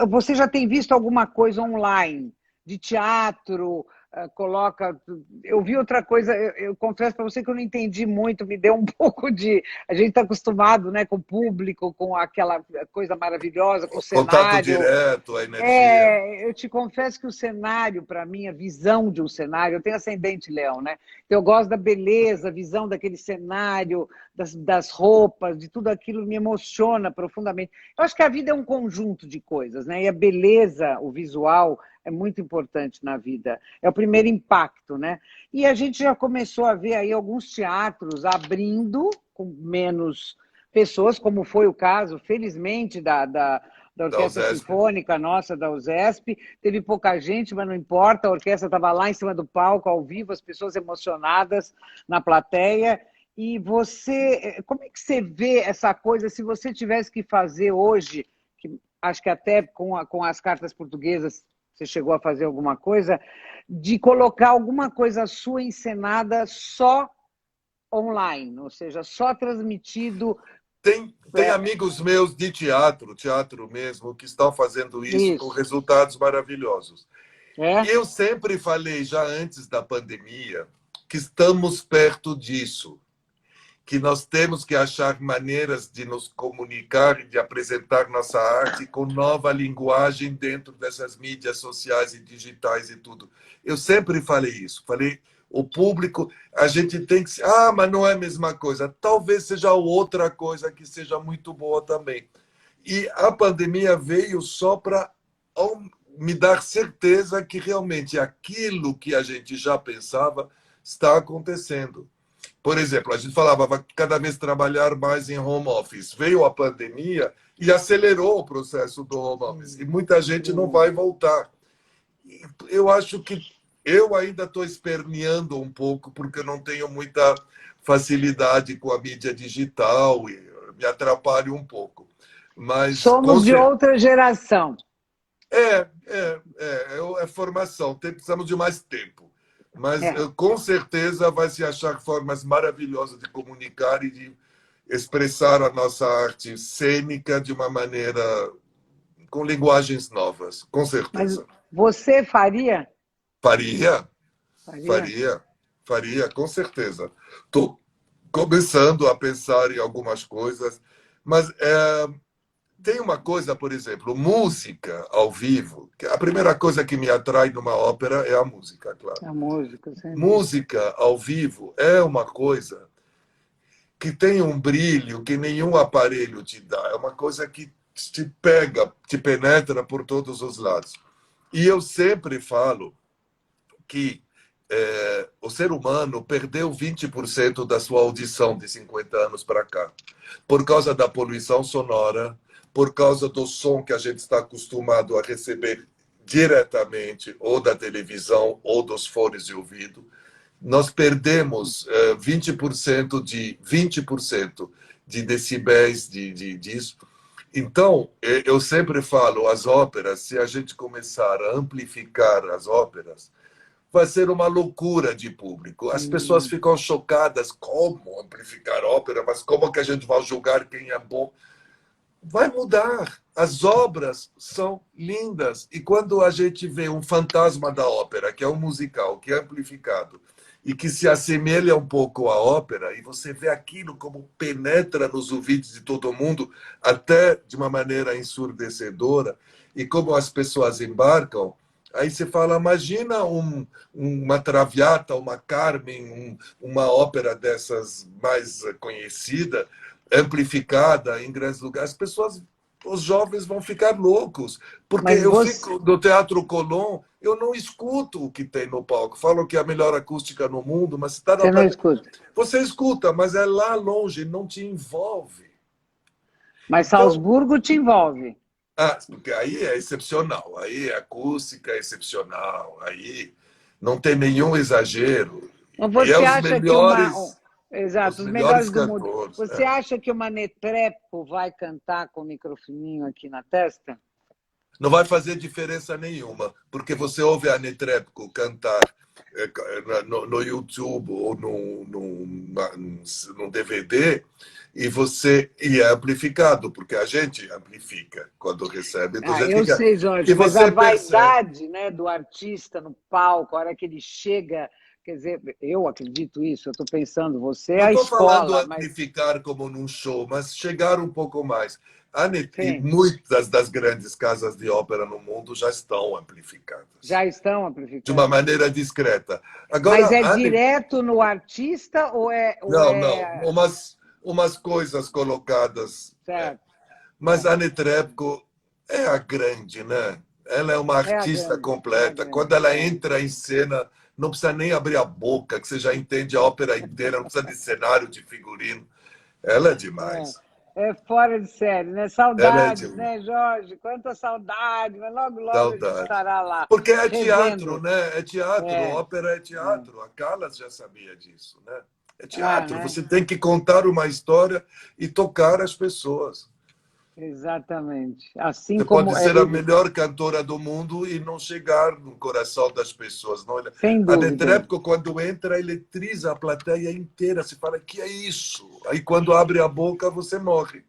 você já tem visto alguma coisa online, de teatro, coloca... Eu vi outra coisa, eu confesso para você que eu não entendi muito, me deu um pouco de... A gente está acostumado, né, com o público, com aquela coisa maravilhosa, com o Contato cenário. direto, a energia. Eu te confesso que o cenário, para mim, a visão de um cenário, eu tenho ascendente leão, né? Então, eu gosto da beleza, a visão daquele cenário, das roupas, de tudo aquilo me emociona profundamente. Eu acho que a vida é um conjunto de coisas, né? E a beleza, o visual, é muito importante na vida. É o primeiro impacto, né? E a gente já começou a ver aí alguns teatros abrindo com menos pessoas, como foi o caso, felizmente, da Da Orquestra USESP. Sinfônica nossa, da USESP. Teve pouca gente, mas não importa, a orquestra estava lá em cima do palco, ao vivo, as pessoas emocionadas na plateia. E você, como é que você vê essa coisa, se você tivesse que fazer hoje, que acho que até com as cartas portuguesas você chegou a fazer alguma coisa, de colocar alguma coisa sua encenada só online, ou seja, só transmitido. Tem amigos meus de teatro mesmo, que estão fazendo isso com Isso. resultados maravilhosos. E É? eu sempre falei, já antes da pandemia, que estamos perto disso, que nós temos que achar maneiras de nos comunicar e de apresentar nossa arte com nova linguagem dentro dessas mídias sociais e digitais e tudo. Eu sempre falei isso. Falei, o público, a gente tem que... mas não é a mesma coisa. Talvez seja outra coisa que seja muito boa também. E a pandemia veio só para me dar certeza que realmente aquilo que a gente já pensava está acontecendo. Por exemplo, a gente falava vai cada vez trabalhar mais em home office. Veio a pandemia e acelerou o processo do home office. E muita gente não vai voltar. Eu acho que eu ainda estou esperneando um pouco, porque eu não tenho muita facilidade com a mídia digital e me atrapalho um pouco. Mas com Somos de certeza. outra geração. É formação. Precisamos de mais tempo. Mas É. com certeza vai se achar formas maravilhosas de comunicar e de expressar a nossa arte cênica de uma maneira com linguagens novas, com Mas certeza. você faria? Faria, Faria? faria, com certeza. Estou começando a pensar em algumas coisas, mas tem uma coisa, por exemplo, música ao vivo. A primeira coisa que me atrai numa ópera é a música, claro. A música, sem dúvida. Música ao vivo é uma coisa que tem um brilho que nenhum aparelho te dá. É uma coisa que te pega, te penetra por todos os lados. E eu sempre falo que o ser humano perdeu 20% da sua audição de 50 anos para cá, por causa da poluição sonora, por causa do som que a gente está acostumado a receber diretamente, ou da televisão, ou dos fones de ouvido. Nós perdemos 20% de decibéis disso. Então, eu sempre falo, as óperas, se a gente começar a amplificar as óperas, vai ser uma loucura de público. As pessoas ficam chocadas, como amplificar ópera, mas como que a gente vai julgar quem é bom? Vai mudar. As obras são lindas. E quando a gente vê um fantasma da ópera, que é um musical, que é amplificado, e que se assemelha um pouco à ópera, e você vê aquilo como penetra nos ouvidos de todo mundo, até de uma maneira ensurdecedora, e como as pessoas embarcam, aí você fala, imagina uma Traviata, uma Carmen, uma ópera dessas mais conhecida, amplificada em grandes lugares, as pessoas, os jovens vão ficar loucos, porque Mas eu você, fico no Teatro Colón, eu não escuto o que tem no palco. Falam que é a melhor acústica no mundo, mas está na você não escuta. você escuta, mas é lá longe, não te envolve. Mas Então, Salzburgo te envolve. porque aí é excepcional, aí a acústica é excepcional, aí não tem nenhum exagero. Mas E é você os acha que melhores. Exato, os os melhores melhores do mundo. cantores. Você acha que uma Netrebko vai cantar com o microfoninho aqui na testa? Não vai fazer diferença nenhuma, porque você ouve a Netrebko cantar no YouTube ou no DVD e é amplificado, porque a gente amplifica quando recebe do jeito Eu que quer. sei, E Jorge, mas a você percebe. vaidade, né, do artista no palco, a hora que ele chega, quer dizer, eu acredito isso, eu estou pensando, você é Não a estou falando escola, mas amplificar como num show, mas chegar um pouco mais. E sim, muitas das grandes casas de ópera no mundo já estão amplificadas, já estão de uma amplificando. maneira discreta. Mas Agora, é direto no artista ou não, não, é umas coisas colocadas. certo? Mas a Netrebko é a grande, né? Ela é uma É a artista grande, é a completa. Quando grande. ela entra em cena, não precisa nem abrir a boca, que você já entende a ópera inteira, não precisa de cenário, de figurino. Ela é demais. É fora de série, né? Ela é Saudades, demais. né, Jorge? Quanta saudade, mas logo, logo a gente Saudade. estará lá, Porque é teatro, revendo. né? É teatro, É, ópera é é. teatro. A Callas já sabia disso, né? É Ah, teatro. né? Você tem que contar uma história e tocar as pessoas. Exatamente. Assim Você pode como ser a ele, melhor cantora do mundo e não chegar no coração das pessoas. Não. sem A dúvida. Netrebko, quando entra, eletriza a plateia inteira. Você fala, que é isso? Aí, quando abre a boca, você morre.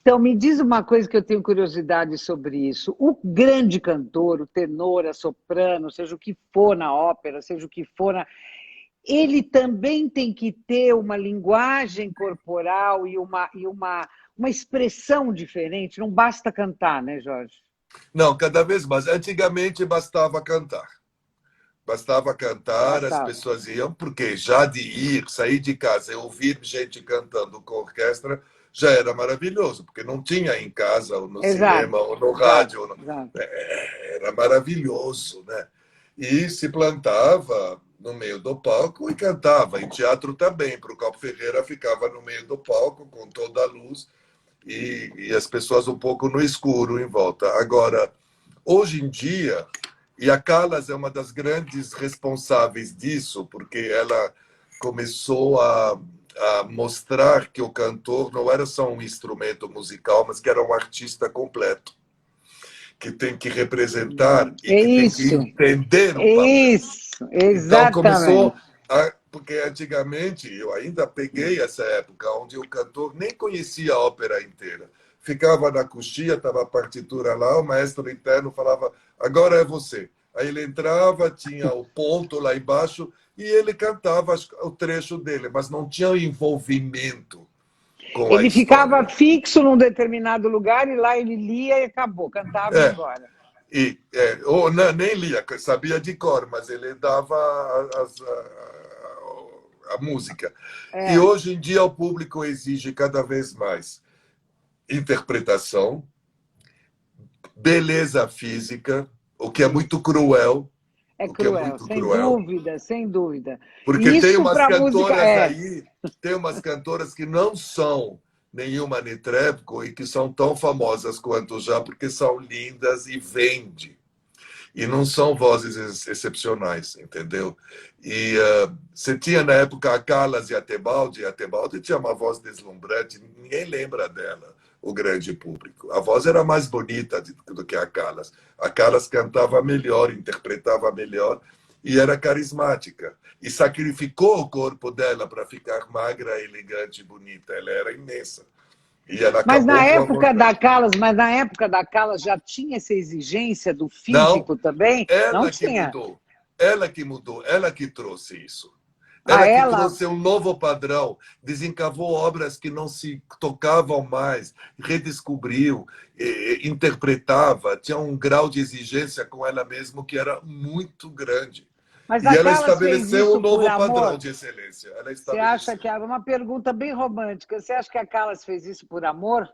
Então, me diz uma coisa que eu tenho curiosidade sobre isso. O grande cantor, o tenor, a soprano, seja o que for na ópera, seja o que for ele também tem que ter uma linguagem corporal uma expressão diferente. Não basta cantar, né, Jorge? Não, cada vez mais. Antigamente, bastava cantar. Bastava cantar, as Bastava. pessoas iam, porque já de ir, sair de casa e ouvir gente cantando com orquestra já era maravilhoso, porque não tinha em casa, ou no Exato, cinema, ou no exato, rádio. exato. Era maravilhoso, né? E se plantava no meio do palco e cantava. Em teatro também, para o Calpo Ferreira ficava no meio do palco com toda a luz e as pessoas um pouco no escuro em volta. Agora, hoje em dia, e a Callas é uma das grandes responsáveis disso, porque ela começou a mostrar que o cantor não era só um instrumento musical, mas que era um artista completo, que tem que representar e É que tem que isso, entender o papel. é isso, Então começou exatamente. porque antigamente eu ainda peguei essa época onde o cantor nem conhecia a ópera inteira. Ficava na coxia, estava a partitura lá, o maestro interno falava: agora é você. Aí ele entrava, tinha o ponto lá embaixo e ele cantava o trecho dele, mas não tinha envolvimento com a Ele ficava história. fixo num determinado lugar e lá ele lia e acabou, cantava e ia É, embora. ou não, nem lia, sabia de cor, mas ele dava a música. E É, hoje em dia o público exige cada vez mais interpretação, beleza física, o que é isso. muito cruel, É o que é cruel, muito sem cruel, dúvida, sem dúvida. porque E tem isso umas para música cantoras é. aí, tem umas cantoras que não são nenhuma Netrebko e que são tão famosas quanto já, porque são lindas e vendem. E não são vozes excepcionais, entendeu? E você tinha na época a Callas e a Tebaldi tinha uma voz deslumbrante, ninguém lembra dela, o grande público. A voz era mais bonita do que a Callas. A Callas cantava melhor, interpretava melhor e era carismática. E sacrificou o corpo dela para ficar magra, elegante e bonita. Ela era imensa. E ela acabou com a voz dela. Mas na época da Calas já tinha essa exigência do Não, físico também? Não ela que tinha. mudou. Ela que mudou, ela que trouxe isso. A Ela que ela, trouxe um novo padrão, desencavou obras que não se tocavam mais, redescobriu, interpretava, tinha um grau de exigência com ela mesma que era muito grande. mas E a ela Calas fez estabeleceu um isso por novo padrão amor? de excelência. Ela Você acha estabeleceu. que era uma pergunta bem romântica? Você acha que a Calas fez isso por amor?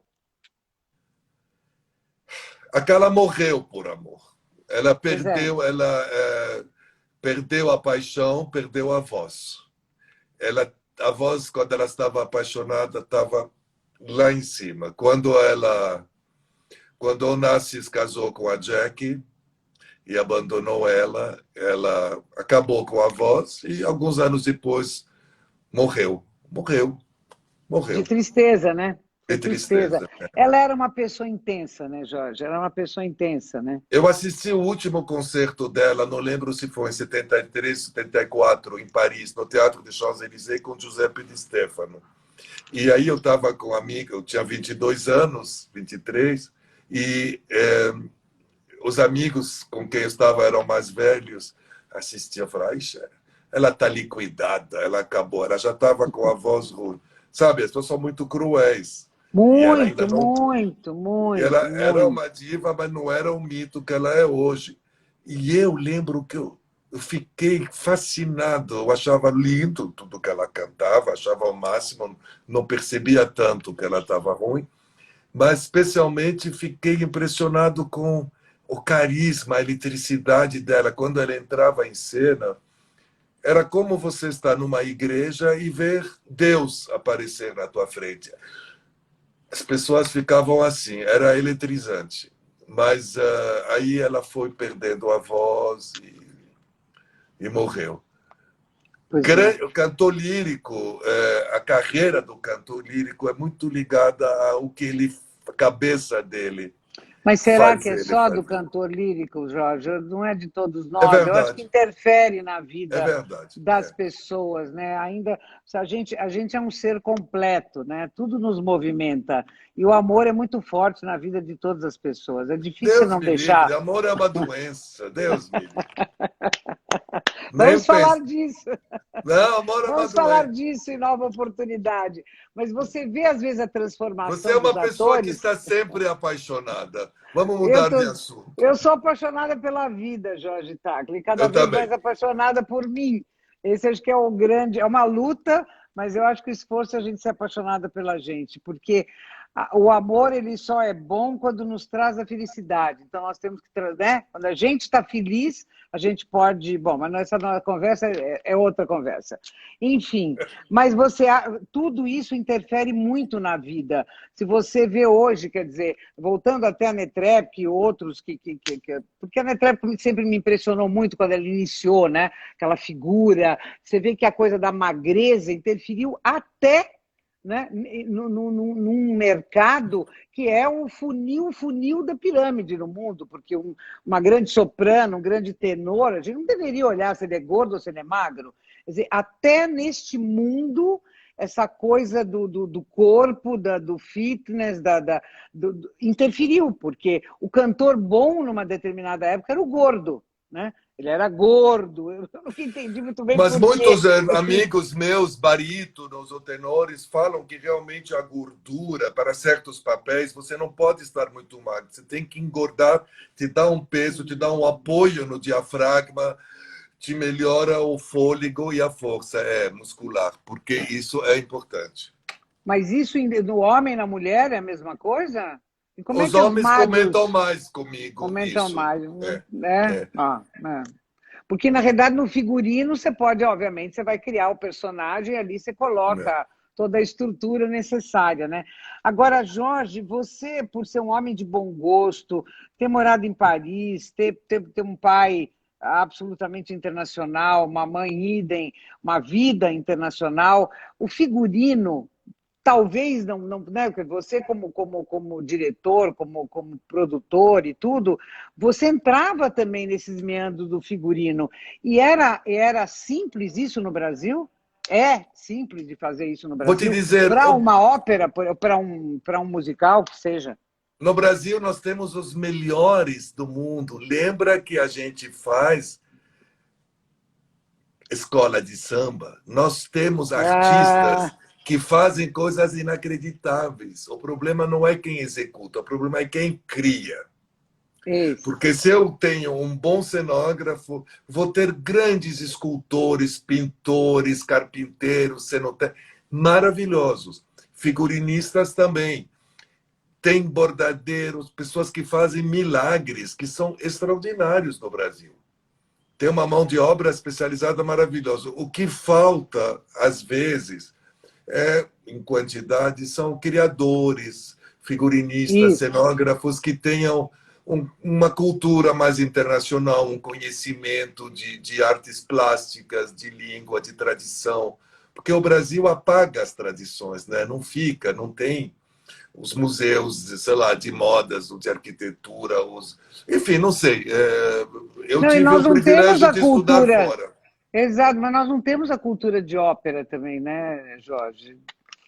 Aquela morreu por amor. Ela Pois é. perdeu, perdeu a paixão, perdeu a voz. A voz, quando ela estava apaixonada, estava lá em cima. Quando Onassis casou com a Jackie e abandonou ela, ela acabou com a voz e alguns anos depois morreu. Morreu. De Morreu. tristeza, né? É De tristeza. tristeza. Ela era uma pessoa intensa, né, Jorge? Ela era uma pessoa intensa, né? Eu assisti o último concerto dela, não lembro se foi em 73, 74, em Paris, no Teatro de Champs-Élysées, com Giuseppe Di Stefano. E aí eu estava com um amigo, eu tinha 22 anos, 23, e os amigos com quem eu estava eram mais velhos, assistiam e falaram, ela está liquidada, ela acabou, ela já estava com a voz ruim. Sabe, as pessoas são muito cruéis. E ela ainda Muito, não. muito, Ela muito, era muito. uma diva, mas não era o mito que ela é hoje. E eu lembro que eu fiquei fascinado, eu achava lindo tudo que ela cantava, achava o máximo, não percebia tanto que ela estava ruim, mas especialmente fiquei impressionado com o carisma, a eletricidade dela. Quando ela entrava em cena, era como você estar numa igreja e ver Deus aparecer na tua frente. As pessoas ficavam assim, era eletrizante. Mas aí ela foi perdendo a voz e morreu. Pois é. O cantor lírico, a carreira do cantor lírico é muito ligada ao que ele, a cabeça dele Mas será faz que é ele só do fazer. cantor lírico, Jorge? Não é de todos É nós. Eu acho que verdade, interfere na é vida verdade. das pessoas, né? Ainda a gente é um ser completo, né? Tudo nos movimenta e o amor é muito forte na vida de todas as pessoas. É difícil Deus não me livre, deixar. amor é uma doença, Deus me livre. Nem Vamos falar pense. disso. Não, amor é uma Vamos falar doença. disso em nova oportunidade. Mas você vê às vezes a Você é transformação dos uma pessoa que atores. está sempre apaixonada. Vamos Eu, mudar tô, de assunto. eu sou apaixonada pela vida, Jorge Tacla, e cada Eu vez mais também. apaixonada por mim. Esse acho que é o grande, é uma luta, mas eu acho que o esforço é a gente ser apaixonada pela gente, porque o amor ele só é bom quando nos traz a felicidade. Então nós temos que, né? Quando a gente está feliz, a gente pode. Bom, mas essa nossa conversa é outra conversa. Enfim, mas tudo isso interfere muito na vida. Se você vê hoje, quer dizer, voltando até a Netrep e outros porque a Netrep sempre me impressionou muito quando ela iniciou, né? Aquela figura, você vê que a coisa da magreza interferiu até, né, num mercado que é o funil da pirâmide no mundo, porque uma grande soprano, um grande tenor, a gente não deveria olhar se ele é gordo ou se ele é magro. Quer dizer, até neste mundo essa coisa do corpo, do fitness, interferiu, porque o cantor bom numa determinada época era o gordo, né? Ele era gordo, eu nunca entendi muito bem Mas por quê. muitos amigos meus, barítonos ou tenores, falam que realmente a gordura, para certos papéis, você não pode estar muito magro. Você tem que engordar, te dá um peso, te dá um apoio no diafragma, te melhora o fôlego e a força muscular, porque isso é importante. Mas isso no homem e na mulher é a mesma coisa? E como é Os que os homens comentam magros mais comigo comentam isso. mais, É, né? é. Porque, na realidade, no figurino, você pode, obviamente, você vai criar o personagem e ali você É. coloca toda a estrutura necessária, né? Agora, Jorge, você, por ser um homem de bom gosto, ter morado em Paris, ter um pai absolutamente internacional, uma mãe idem, uma vida internacional, o figurino talvez não, né? Você como diretor, como produtor e tudo, você entrava também nesses meandros do figurino. E era simples isso no Brasil? É simples de fazer isso no Vou te Brasil? dizer, Para uma ópera, para um musical, que seja. no Brasil nós temos os melhores do mundo. Lembra que a gente faz escola de samba? Nós temos Ah, artistas que fazem coisas inacreditáveis. O problema não é quem executa, o problema é quem cria. isso. Porque se eu tenho um bom cenógrafo, vou ter grandes escultores, pintores, carpinteiros, cenotecos, maravilhosos. Figurinistas também. Tem bordadeiros, pessoas que fazem milagres, que são extraordinários no Brasil. Tem uma mão de obra especializada maravilhosa. O que falta, às vezes, em quantidade, são criadores, figurinistas, Isso. cenógrafos que tenham uma cultura mais internacional, um conhecimento de artes plásticas, de língua, de tradição. porque o Brasil apaga as tradições, né? Não fica, não tem os museus, sei lá, de modas, de arquitetura, enfim, não sei. Eu Não, e tive nós o não temos privilégio a de estudar cultura. fora. Exato, mas nós não temos a cultura de ópera também, né, Jorge?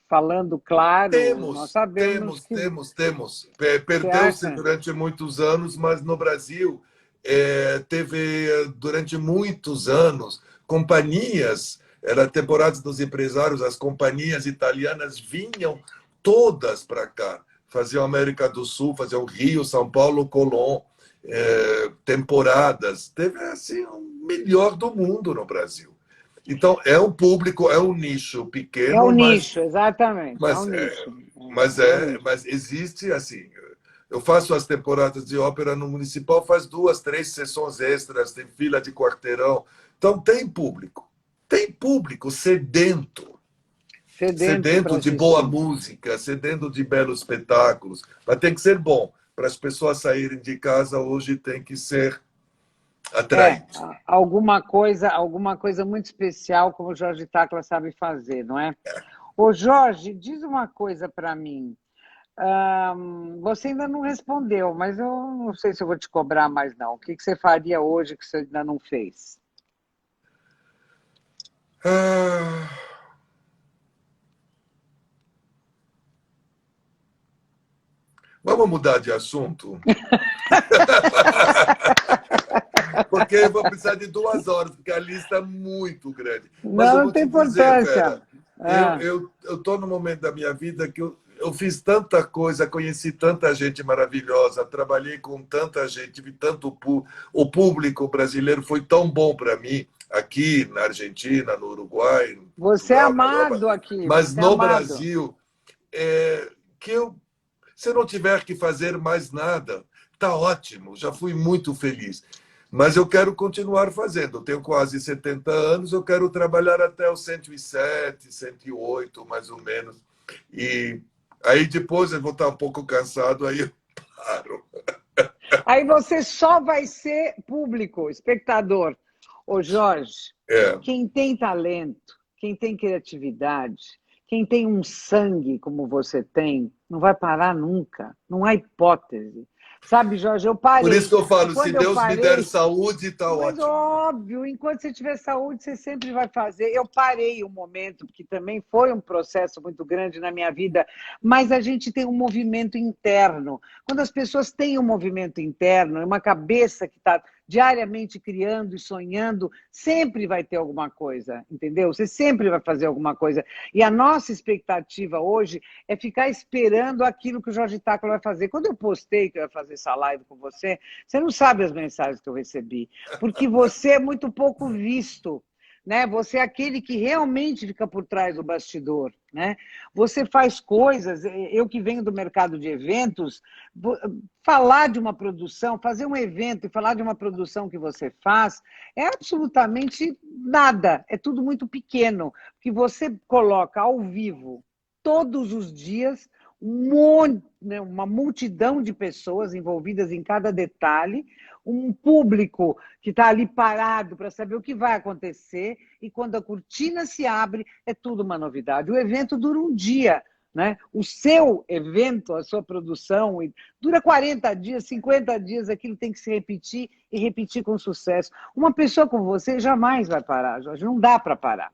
Falando claro, nós Temos, sabemos temos, que. temos, temos. Você Perdeu-se acha? durante muitos anos, mas no Brasil teve durante muitos anos companhias, era temporadas dos empresários, as companhias italianas vinham todas para cá, faziam América do Sul, faziam Rio, São Paulo, Colón, temporadas. Teve assim o melhor do mundo no Brasil. Então é um público, é um nicho É o pequeno, nicho, exatamente, é o mas, nicho. É o mas, nicho. mas existe assim. Eu faço as temporadas de ópera no Municipal, faz 2, 3 sessões extras, tem fila de quarteirão. Então tem público sedento, Sedento para sedento de boa assistir. música, sedento de belos espetáculos. Mas tem que ser bom. Para as pessoas saírem de casa hoje tem que ser É, atraente. alguma coisa muito especial, como o Jorge Tacla sabe fazer, não é? Ô, Jorge, diz uma coisa para mim. Você ainda não respondeu, mas eu não sei se eu vou te cobrar mais, não. O que que você faria hoje que você ainda não fez? Ah, vamos mudar de assunto? Porque eu vou precisar de 2 horas, porque a lista é muito grande. Mas Não, eu não vou tem te dizer, importância. Vera, eu Ah, eu estou no momento da minha vida que eu fiz tanta coisa, conheci tanta gente maravilhosa, trabalhei com tanta gente, vi tanto o público brasileiro foi tão bom para mim aqui na Argentina, no Uruguai, no você é Portugal, na Europa, amado aqui, mas você é no amado. Brasil, que se eu não tiver que fazer mais nada, tá ótimo, já fui muito feliz. Mas eu quero continuar fazendo. Eu tenho quase 70 anos, eu quero trabalhar até os 107, 108, mais ou menos. E aí depois eu vou estar um pouco cansado, aí eu paro. Aí você só vai ser público, espectador. Ô, Jorge, É. quem tem talento, quem tem criatividade, quem tem um sangue como você tem, não vai parar nunca. Não há hipótese. Sabe, Jorge, eu Por isso parei. que eu E falo, se quando eu Deus me der parei, saúde, tá mas ótimo. óbvio, enquanto você tiver saúde, você sempre vai fazer. Eu parei um momento, porque também foi um processo muito grande na minha vida, mas a gente tem um movimento interno. Quando as pessoas têm um movimento interno, uma cabeça que está diariamente criando e sonhando, sempre vai ter alguma coisa, entendeu? Você sempre vai fazer alguma coisa. E a nossa expectativa hoje é ficar esperando aquilo que o Jorge Tacla vai fazer. Quando eu postei que eu ia fazer essa live com você, você não sabe as mensagens que eu recebi, porque você é muito pouco visto, né? Você é aquele que realmente fica por trás do bastidor, né? Você faz coisas, eu que venho do mercado de eventos, falar de uma produção, fazer um evento e falar de uma produção que você faz é absolutamente nada, é tudo muito pequeno, que você coloca ao vivo todos os dias um monte, né, uma multidão de pessoas envolvidas em cada detalhe, um público que está ali parado para saber o que vai acontecer, e quando a cortina se abre, é tudo uma novidade. O evento dura um dia, né? O seu evento, a sua produção, dura 40 dias, 50 dias, aquilo tem que se repetir e repetir com sucesso. Uma pessoa como você jamais vai parar, Jorge, não dá para parar.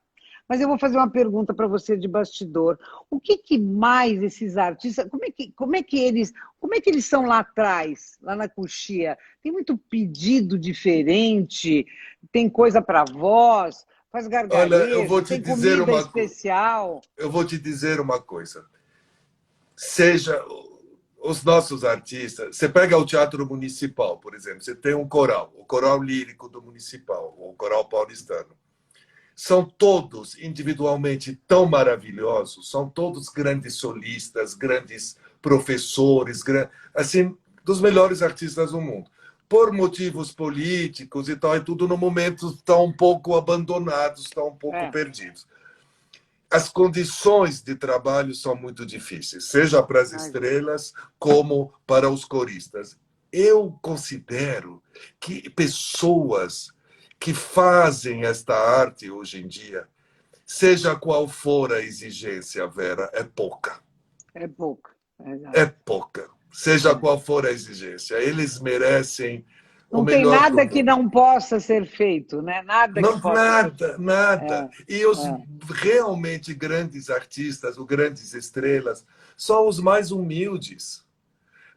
Mas eu vou fazer uma pergunta para você de bastidor. O que, que mais esses artistas, como é que eles são lá atrás, lá na coxia? Tem muito pedido diferente, tem coisa para voz, faz Olha, gargarejo, tem comida especial. eu vou te dizer uma coisa. Seja os nossos artistas, você pega o Teatro Municipal, por exemplo, você tem um coral, o Coral Lírico do Municipal, o Coral Paulistano. São todos individualmente tão maravilhosos, são todos grandes solistas, grandes professores, assim, dos melhores artistas do mundo. Por motivos políticos e tal, e tudo no momento estão um pouco abandonados, estão um pouco É, perdidos. As condições de trabalho são muito difíceis, seja para as imagina. estrelas como para os coristas. Eu considero que pessoas que fazem esta arte hoje em dia, seja qual for a exigência, Vera, é pouca. É pouco. É pouca. Seja qual for a exigência. Eles merecem o Não tem melhor nada que governo. não possa ser feito, né? Nada que Não, possa ser nada, feito. nada. É, E os é. realmente grandes artistas, ou grandes estrelas, são os mais humildes.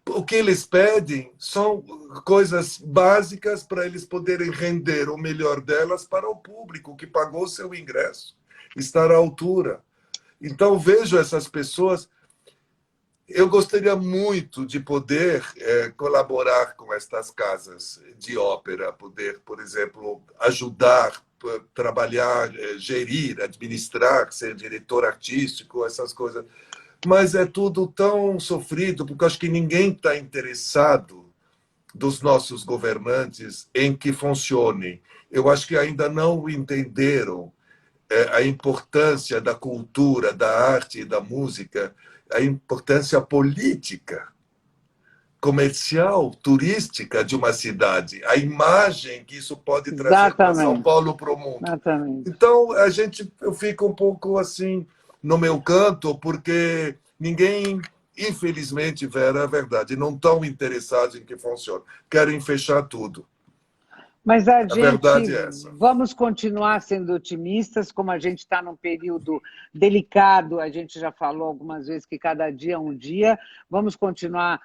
O que eles pedem são coisas básicas para eles poderem render o melhor delas para o público que pagou seu ingresso, estar à altura. Então, vejo essas pessoas. Eu gostaria muito de poder colaborar com estas casas de ópera, poder, por exemplo, ajudar, trabalhar, gerir, administrar, ser diretor artístico, essas coisas. Mas é tudo tão sofrido, porque acho que ninguém está interessado dos nossos governantes em que funcionem. Eu acho que ainda não entenderam a importância da cultura, da arte e da música, a importância política, comercial, turística de uma cidade, a imagem que isso pode trazer para São Exatamente. Paulo, para o mundo. Exatamente. Então, eu fico um pouco assim no meu canto, porque ninguém, infelizmente, Vera, é verdade, não estão interessados em que funcione. Querem fechar tudo. Mas a A gente, verdade é essa. vamos continuar sendo otimistas, como a gente está num período delicado, a gente já falou algumas vezes que cada dia é um dia, vamos continuar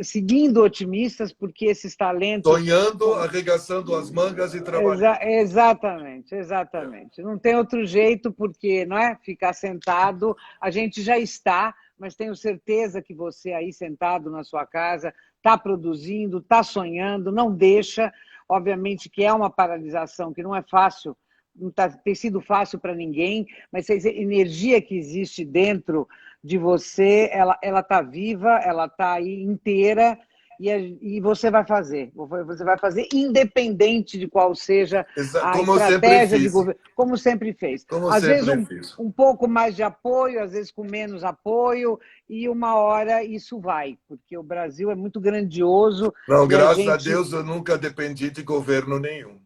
seguindo otimistas, porque esses talentos. Sonhando, arregaçando as mangas e trabalhando. Exatamente, exatamente. Não tem outro jeito, porque não é ficar sentado, a gente já está, mas tenho certeza que você aí sentado na sua casa está produzindo, está sonhando, não deixa. Obviamente que é uma paralisação que não é fácil, não tem sido fácil para ninguém, mas a energia que existe dentro de você, ela está viva, ela está aí inteira, e você vai fazer. Você vai fazer independente de qual seja a Como eu sempre estratégia de fiz. governo, como sempre fez. Como eu Às vezes sempre fiz. um pouco mais de apoio, às vezes com menos apoio, e uma hora isso vai, porque o Brasil é muito grandioso Não, e a graças a gente. Deus eu nunca dependi de governo nenhum.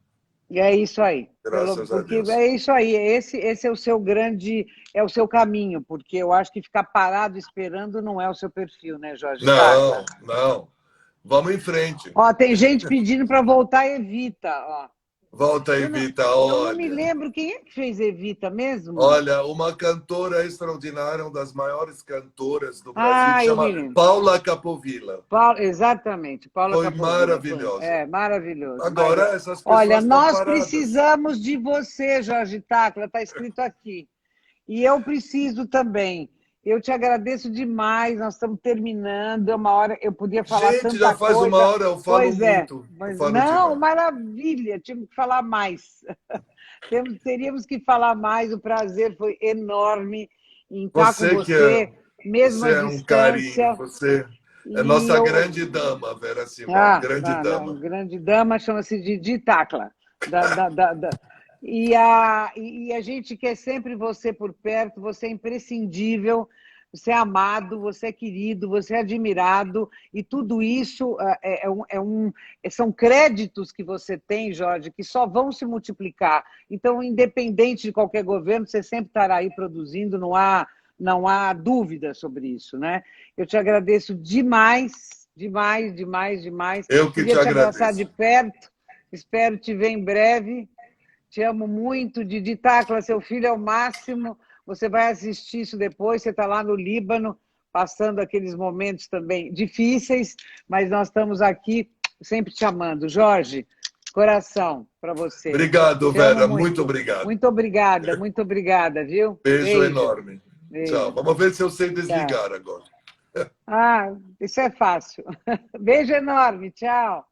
E é isso aí. Graças a Porque Deus. é isso aí. Esse é o seu grande, é o seu caminho, porque eu acho que ficar parado esperando não é o seu perfil, né, Jorge Tacla? Não, não. Vamos em frente. Ó, tem gente pedindo para voltar Evita, ó. Volta, Evita, Eu não me olha. lembro quem é que fez Evita mesmo. Olha, uma cantora extraordinária, uma das maiores cantoras do Brasil, que Ah, eu chama me lembro. Paula Capovilla. Exatamente, Paula Foi Capovilla. maravilhosa. Maravilhoso. Agora, essas Olha, pessoas estão nós paradas. precisamos de você, Jorge Tacla, está escrito aqui. E eu preciso também. Eu te agradeço demais, nós estamos terminando, é uma hora, eu podia falar Gente, já tanta faz uma coisa. hora, eu falo Pois é, muito. Eu mas falo não, demais. maravilha, tínhamos que falar mais. Teríamos que falar mais, o prazer foi enorme em estar com Você que é, você, mesmo à você é um carinho, distância. você é E nossa eu, grande dama, Vera Simão, grande não, dama. grande dama chama-se Didi Tacla. E a gente quer sempre você por perto, você é imprescindível, você é amado, você é querido, você é admirado, e tudo isso são créditos que você tem, Jorge, que só vão se multiplicar. Então, independente de qualquer governo, você sempre estará aí produzindo, não há dúvida sobre isso, né? Eu te agradeço demais, demais, demais, demais. Eu que te Queria te abraçar de agradeço. perto, espero te ver em breve. Te amo muito, Didi Tacla, seu filho é o máximo. Você vai assistir isso depois, você está lá no Líbano, passando aqueles momentos também difíceis, mas nós estamos aqui sempre te amando. Jorge, coração para você. Obrigado, Te amo Vera, muito muito. obrigado. Muito obrigada, viu? Beijo Beijo. enorme. Tchau. Beijo. Vamos ver se eu sei Tchau. desligar agora. Ah, isso é fácil. Beijo enorme. Tchau.